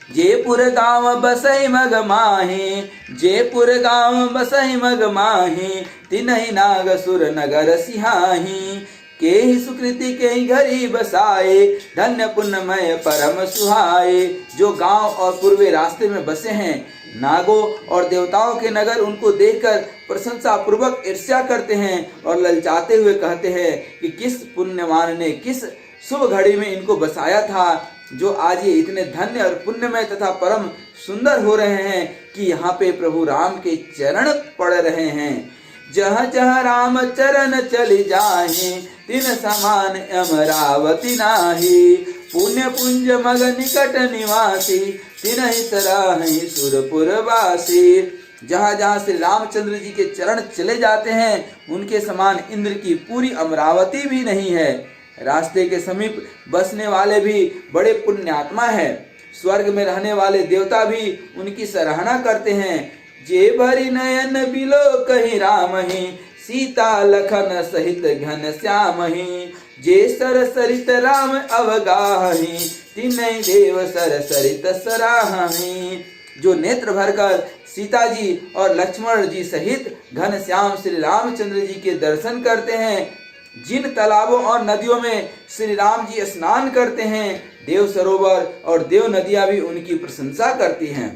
जयपुर गांव बसई मग माही, जयपुर गांव बसई मग माही। तिनहि नाग सुर नगर सिहाही, के ही सुकृति के ही घरी बसाए। धन्य पुण्यमय परम सुहाए। जो गांव और पूर्वी रास्ते में बसे हैं, नागों और देवताओं के नगर उनको देखकर प्रशंसा पूर्वक ईर्ष्या करते हैं और ललचाते हुए कहते हैं कि किस पुण्यवान ने किस शुभ घड़ी में इनको बसाया था, जो आज ये इतने धन्य और पुण्यमय तथा परम सुंदर हो रहे हैं कि यहाँ पे प्रभु राम के चरण पड़ रहे हैं। जहाँ जहाँ राम चरण चली जाहि, तिन समान अमरावती नाही। पुण्य पुंज मग निकट निवासी, तिनहि सराहि सुरपुर वासी। जहाँ जहाँ श्री रामचंद्र जी के चरण चले जाते हैं, उनके समान इंद्र की पूरी अमरावती भी नहीं है। रास्ते के समीप बसने वाले भी बड़े पुण्यात्मा हैं। स्वर्ग में रहने वाले देवता भी उनकी सराहना करते हैं। जे भरी नयन बिलो कहीं राम ही, सीता लखन सहित घन श्याम ही। जे सर सरित राम अवगाही, तिन्हि देव सर सरित सराही। जो नेत्र भरकर सीता जी और लक्ष्मण जी सहित घन श्याम श्री रामचंद्र जी के दर्शन करते हैं, जिन तालाबों और नदियों में श्री राम जी स्नान करते हैं, देव सरोवर और देव नदियां भी उनकी प्रशंसा करती हैं।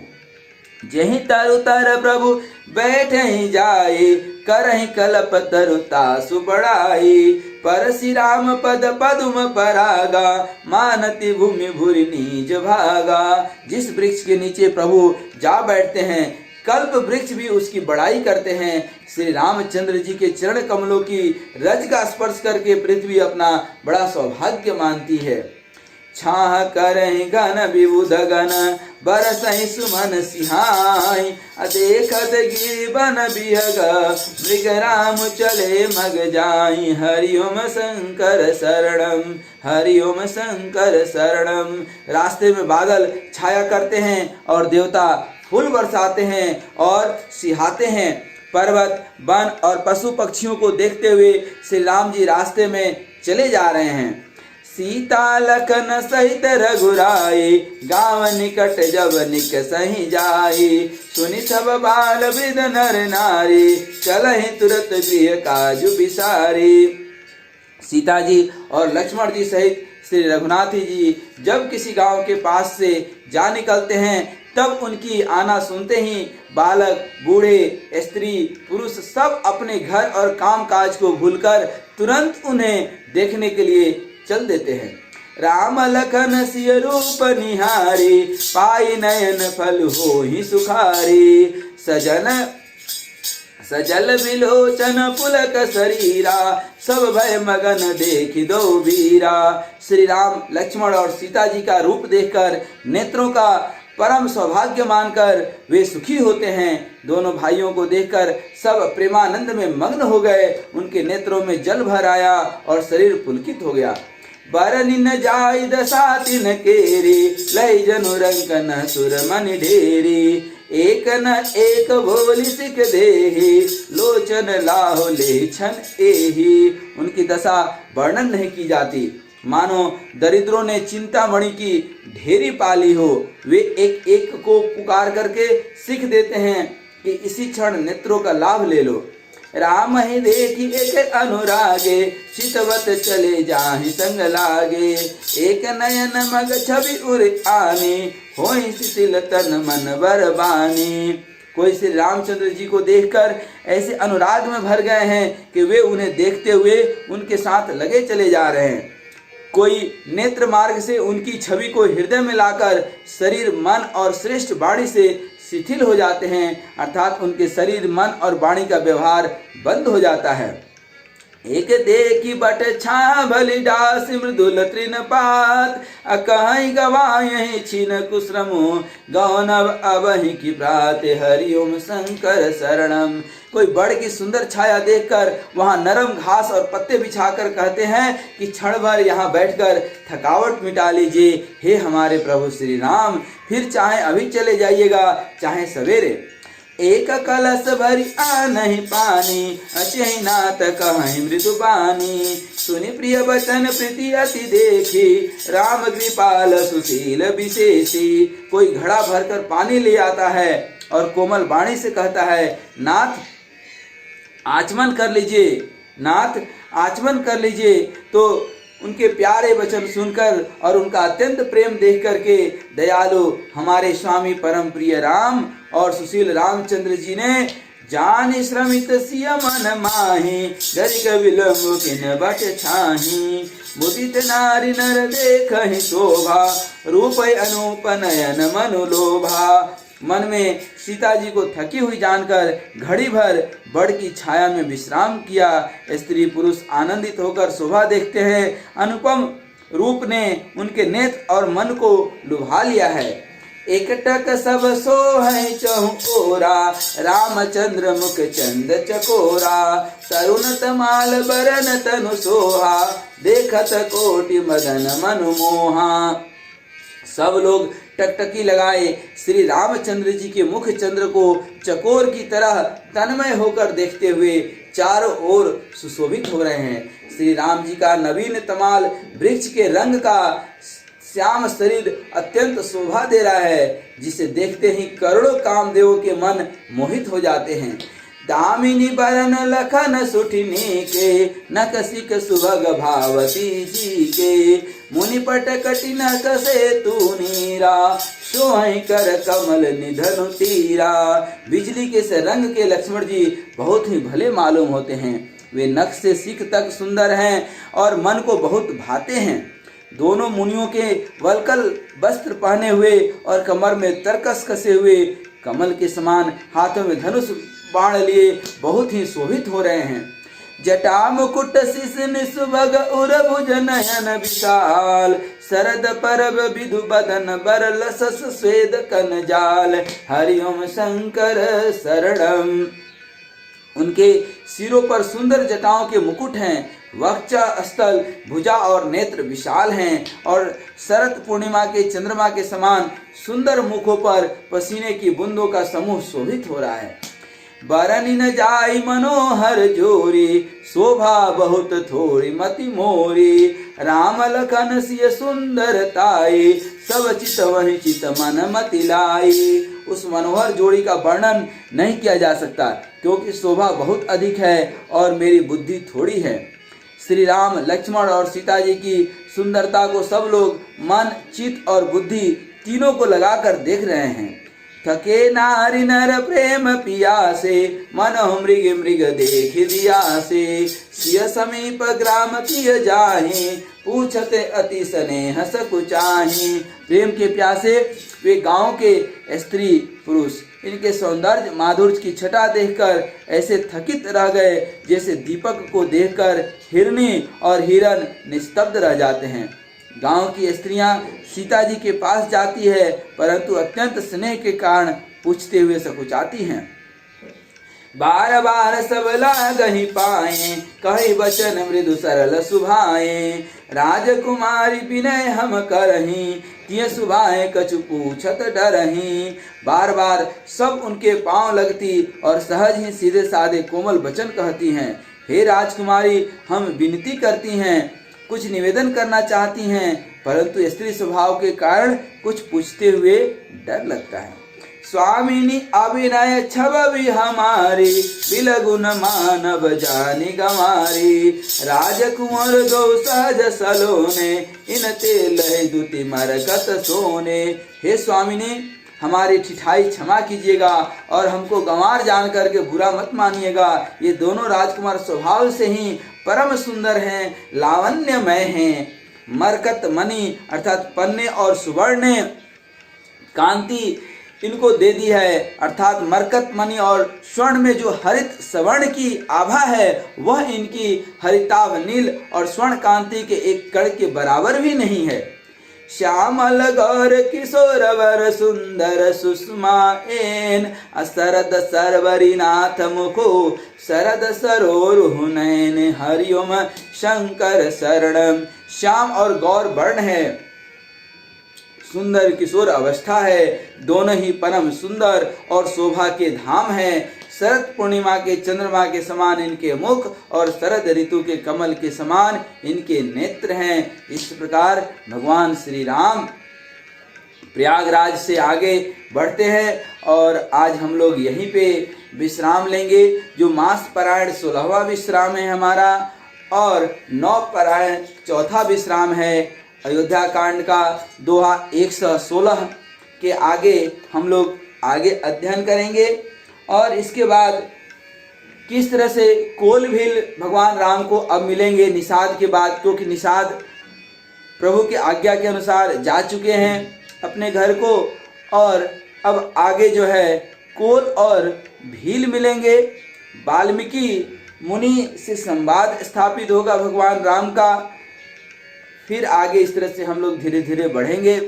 जहीं तरु तर प्रभु बैठे ही जाए, करहि कल्प तरुता सुबड़ाई। पर श्री राम पद पदुम परागा, मानति भूमि भूरि नीज भागा। जिस वृक्ष के नीचे प्रभु जा बैठते हैं, कल्प वृक्ष भी उसकी बड़ाई करते हैं। श्री रामचंद्र जी के चरण कमलों की रज का स्पर्श करके पृथ्वी अपना बड़ा सौभाग्य मानती है। छाह करहि घन विबुध गण बरसहि सुमन सिहाई, देखत गिरि बन बिहग मृग राम चले मग जाई। हरिओम शंकर शरणम, हरिओम शंकर शरणम। रास्ते में बादल छाया करते हैं और देवता फूल बरसाते हैं और सिहाते हैं। पर्वत वन और पशु पक्षियों को देखते हुए श्री राम जी रास्ते में चले जा रहे हैं। सीता लखन सहित रघुराई, गाँव निकट जब निक सही जाई। सुनि सब बाल वृद्ध नर नारी, चलहि तुरत गृह काजु बिसारी। सीता जी और लक्ष्मण जी सहित श्री रघुनाथ जी जब किसी गांव के पास से जा निकलते हैं, तब उनकी आना सुनते ही बालक, बूढ़े, स्त्री, पुरुष सब अपने घर और काम काज को भूलकर तुरंत उन्हें देखने के लिए चल देते हैं। राम लखन सिय रूप निहारी, पाई नयन फल होहि सुखारी। सजल विलोचन पुलक शरीरा, सब भय मगन देखि दो वीरा। श्री राम, लक्ष्मण और सीता जी का रूप देखकर नेत्रों का परम सौभाग्य मानकर वे सुखी होते हैं। दोनों भाइयों को देखकर सब प्रेमानंद में मग्न हो गए। उनके नेत्रों में जल भर आया और शरीर पुलकित हो गया। बरनि न जाय दशा तिन केरी, लय जनु रंकन सुर मन ढेरी। एक न एक भोली सिख देहि, लोचन लाहो ले छन एहि। उनकी दशा वर्णन नहीं की जाती, मानो दरिद्रों ने चिंतामणि की ढेरी पाली हो। वे एक एक को पुकार करके सिख देते हैं कि इसी क्षण नेत्रों का लाभ ले लो। राम ही देखी एक अनुरागे, चितवत चले जाहि संग लागे। एक नयन मग छवि उर आनी, होई शिथिल तन मन बरबानी। कोई श्री रामचंद्र जी को देखकर ऐसे अनुराग में भर गए हैं कि वे उन्हें देखते हुए उनके साथ लगे चले जा रहे हैं। कोई नेत्र मार्ग से उनकी छवि को हृदय में लाकर शरीर, मन और श्रेष्ठ वाणी से शिथिल हो जाते हैं, अर्थात उनके शरीर, मन और वाणी का व्यवहार बंद हो जाता है। एक देखी बट छा भली डास, मृदुल तृण पात, अकहि गवायहि छीन कुश्रमो, गौन अबहि की प्रात। हरिओम शंकर शरणम। कोई बड़ की सुंदर छाया देखकर वहां नरम घास और पत्ते बिछाकर कहते हैं कि क्षण भर यहाँ बैठकर थकावट मिटा लीजिए। हे हमारे प्रभु श्री राम, फिर चाहे अभी चले जाइएगा चाहे सवेरे। एक कलश भरी आनहि पानी, अचहि नाथ कहहि मृदु बानी। सुनि प्रिय वचन प्रीति अति देखी, राम कृपाल सुशील विशेषी। कोई घड़ा भरकर पानी ले आता है और कोमल वाणी से कहता है, नाथ आचमन कर लीजिए, नाथ आचमन कर लीजिए। तो उनके प्यारे वचन सुनकर और उनका अत्यंत प्रेम देख करके दयालु हमारे स्वामी परम प्रिय राम और सुशील रामचंद्र जी ने जान श्रमित सिय मन माही, गरिक विलंब किन बट छाही। मुदित नारी नर देखहि शोभा, रूप अनूप नयन मनु लोभा। मन में सीता जी को थकी हुई जानकर घड़ी भर बड़ की छाया में विश्राम किया। स्त्री पुरुष आनंदित होकर शोभा देखते हैं। अनुपम रूप ने उनके नेत्र और मन को लुभा लिया है। एकटक सब सोहै चहु ओरा, रामचंद्र मुख चंद चकोरा। तरुण तमाल बरन तनु सोहा, देखत कोटि मदन मनु मोहा। सब लोग टकटकी लगाए श्री रामचंद्र जी के मुख चंद्र को चकोर की तरह तन्मय होकर देखते हुए चारों ओर सुशोभित हो रहे हैं। श्री राम जी का नवीन तमाल वृक्ष के रंग का श्याम शरीर अत्यंत शोभा दे रहा है, जिसे देखते ही करोड़ों कामदेवों के मन मोहित हो जाते हैं। दामिनी बरन लखन सुठिनी के, नकसिक सुभग भावती जी के। मुनि पट कटिन कसे तू नीरा, सोहै कर कमल निधनु तीरा। बिजली के से रंग के लक्ष्मण जी बहुत ही भले मालूम होते हैं। वे नख से सिख तक सुंदर हैं और मन को बहुत भाते हैं। दोनों मुनियों के वलकल वस्त्र पहने हुए और कमर में तरकस कसे हुए कमल के समान, हाथों में धनुष बाण लिए बहुत ही शोभित हो रहे हैं। जटा मुकुट शिश निसुभग उर भुज नयन विशाल, शरद परब विधु बदन बरल सस स्वेद कन जाल, हरिओम शंकर शरणम। उनके सिरों पर सुंदर जटाओं के मुकुट हैं, वक्ष स्थल भुजा और नेत्र विशाल हैं और शरद पूर्णिमा के चंद्रमा के समान सुंदर मुखों पर पसीने की बूंदों का समूह शोभित हो रहा है। बरनी न जाई मनोहर जोरी, शोभा बहुत थोड़ी मति मोरी, राम लखन सिय सुंदरताई, सब चित वही चित मन मति लाई। उस मनोहर जोड़ी का वर्णन नहीं किया जा सकता, क्योंकि शोभा बहुत अधिक है और मेरी बुद्धि थोड़ी है। श्री राम, लक्ष्मण और सीता जी की सुंदरता को सब लोग मन, चित्त और बुद्धि तीनों को लगाकर देख रहे हैं। थके नारी नर प्रेम पियासे, मन मृग मृग देख दिया से, सिय समीप ग्राम किय जाहि, पूछते अति स्नेह सकुचाहि। प्रेम के प्यासे वे गांव के स्त्री पुरुष इनके सौंदर्य माधुर्य की छटा देखकर ऐसे थकित रह गए जैसे दीपक को देखकर हिरनी और हिरन निस्तब्ध रह जाते हैं। गांव की स्त्रियां सीता जी के पास जाती है, परंतु अत्यंत स्नेह के कारण पूछते हुए सकुचाती हैं। बार बार सब लागहि पाए, कहि वचन मृदु सरल सुभाए, राजकुमारी विनय हम करही, तिय सुभाए कछु पूछत डरही। बार बार सब उनके पांव लगती और सहज ही सीधे साधे कोमल वचन कहती हैं। हे राजकुमारी, हम विनती करती हैं, कुछ निवेदन करना चाहती हैं, परंतु स्त्री स्वभाव के कारण कुछ पूछते हुए डर लगता है। स्वामिनी अभिनय छवि हमारी, बिलगुन मानव जानी गमारी, राजकुमार दो सहज सलोने, इन तेलहि दुति मरकत सोने। हे स्वामिनी, हमारी ठिठाई क्षमा कीजिएगा और हमको गंवार जान करके बुरा मत मानिएगा। ये दोनों राजकुमार स्वभाव से ही परम सुंदर हैं, लावण्यमय हैं। मरकत मणि अर्थात पन्ने और सुवर्ण कांति इनको दे दी है, अर्थात मरकत मणि और स्वर्ण में जो हरित सवर्ण की आभा है वह इनकी हरिताभ नील और स्वर्ण कांति के एक कण के बराबर भी नहीं है। श्यामल गौर किशोर वर सुंदर सुषमा एन, शरद सरवरी नाथ मुखो, शरद सरोरुह नयन, हरिओम शंकर शरणम। श्याम और गौर वर्ण है, सुंदर किशोर अवस्था है, दोनों ही परम सुंदर और शोभा के धाम है। शरद पूर्णिमा के चंद्रमा के समान इनके मुख और शरद ऋतु के कमल के समान इनके नेत्र हैं। इस प्रकार भगवान श्री राम प्रयागराज से आगे बढ़ते हैं और आज हम लोग यहीं पे विश्राम लेंगे। जो मास पारायण 16वां विश्राम है हमारा और नौ पारायण चौथा विश्राम है। अयोध्या कांड का दोहा 116 के आगे हम लोग आगे अध्ययन करेंगे और इसके बाद किस तरह से कोलभील भगवान राम को अब मिलेंगे निषाद के बाद, क्योंकि निषाद प्रभु की आज्ञा के अनुसार जा चुके हैं अपने घर को और अब आगे जो है कोल और भील मिलेंगे। वाल्मीकि मुनि से संवाद स्थापित होगा भगवान राम का। फिर आगे इस तरह से हम लोग धीरे धीरे बढ़ेंगे।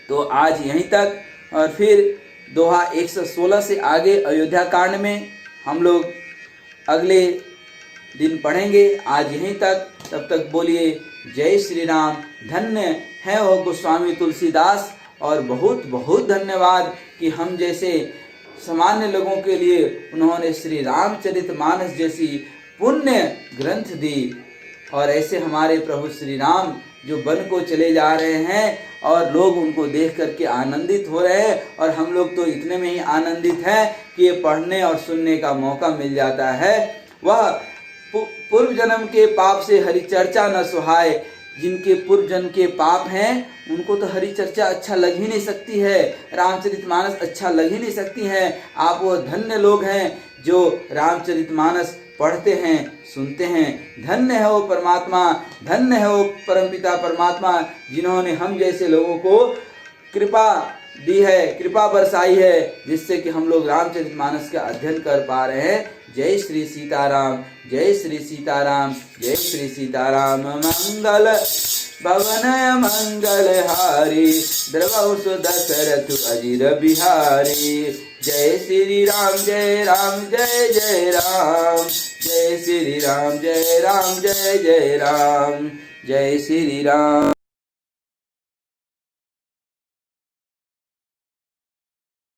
तो आज यहीं तक और फिर दोहा 116 से आगे अयोध्या कांड में हम लोग अगले दिन पढ़ेंगे। आज यहीं तक, तब तक बोलिए जय श्री राम। धन्य है वो गोस्वामी तुलसीदास और बहुत बहुत धन्यवाद कि हम जैसे सामान्य लोगों के लिए उन्होंने श्री रामचरितमानस जैसी पुण्य ग्रंथ दी। और ऐसे हमारे प्रभु श्री राम जो वन को चले जा रहे हैं और लोग उनको देख करके आनंदित हो रहे हैं और हम लोग तो इतने में ही आनंदित हैं कि ये पढ़ने और सुनने का मौका मिल जाता है। वह पूर्व जन्म के पाप से हरि चर्चा न सुहाए। जिनके पूर्व जन्म के पाप हैं उनको तो हरि चर्चा अच्छा लग ही नहीं सकती है, रामचरितमानस अच्छा लग ही नहीं सकती है। आप वो धन्य लोग हैं जो रामचरितमानस पढ़ते हैं, सुनते हैं। धन्य है वो परमात्मा, धन्य है वो परमपिता परमात्मा जिन्होंने हम जैसे लोगों को कृपा दी है, कृपा बरसाई है, जिससे कि हम लोग रामचरितमानस का अध्ययन कर पा रहे हैं। जय श्री सीताराम, जय श्री सीताराम, जय श्री सीताराम। मंगल भवन मंगलहारी, द्रवहु सुदशरथ अजिर बिहारी। जय श्री राम, जय राम, जय जय राम। जय श्री राम, जय राम, जय जय राम। जय श्री राम।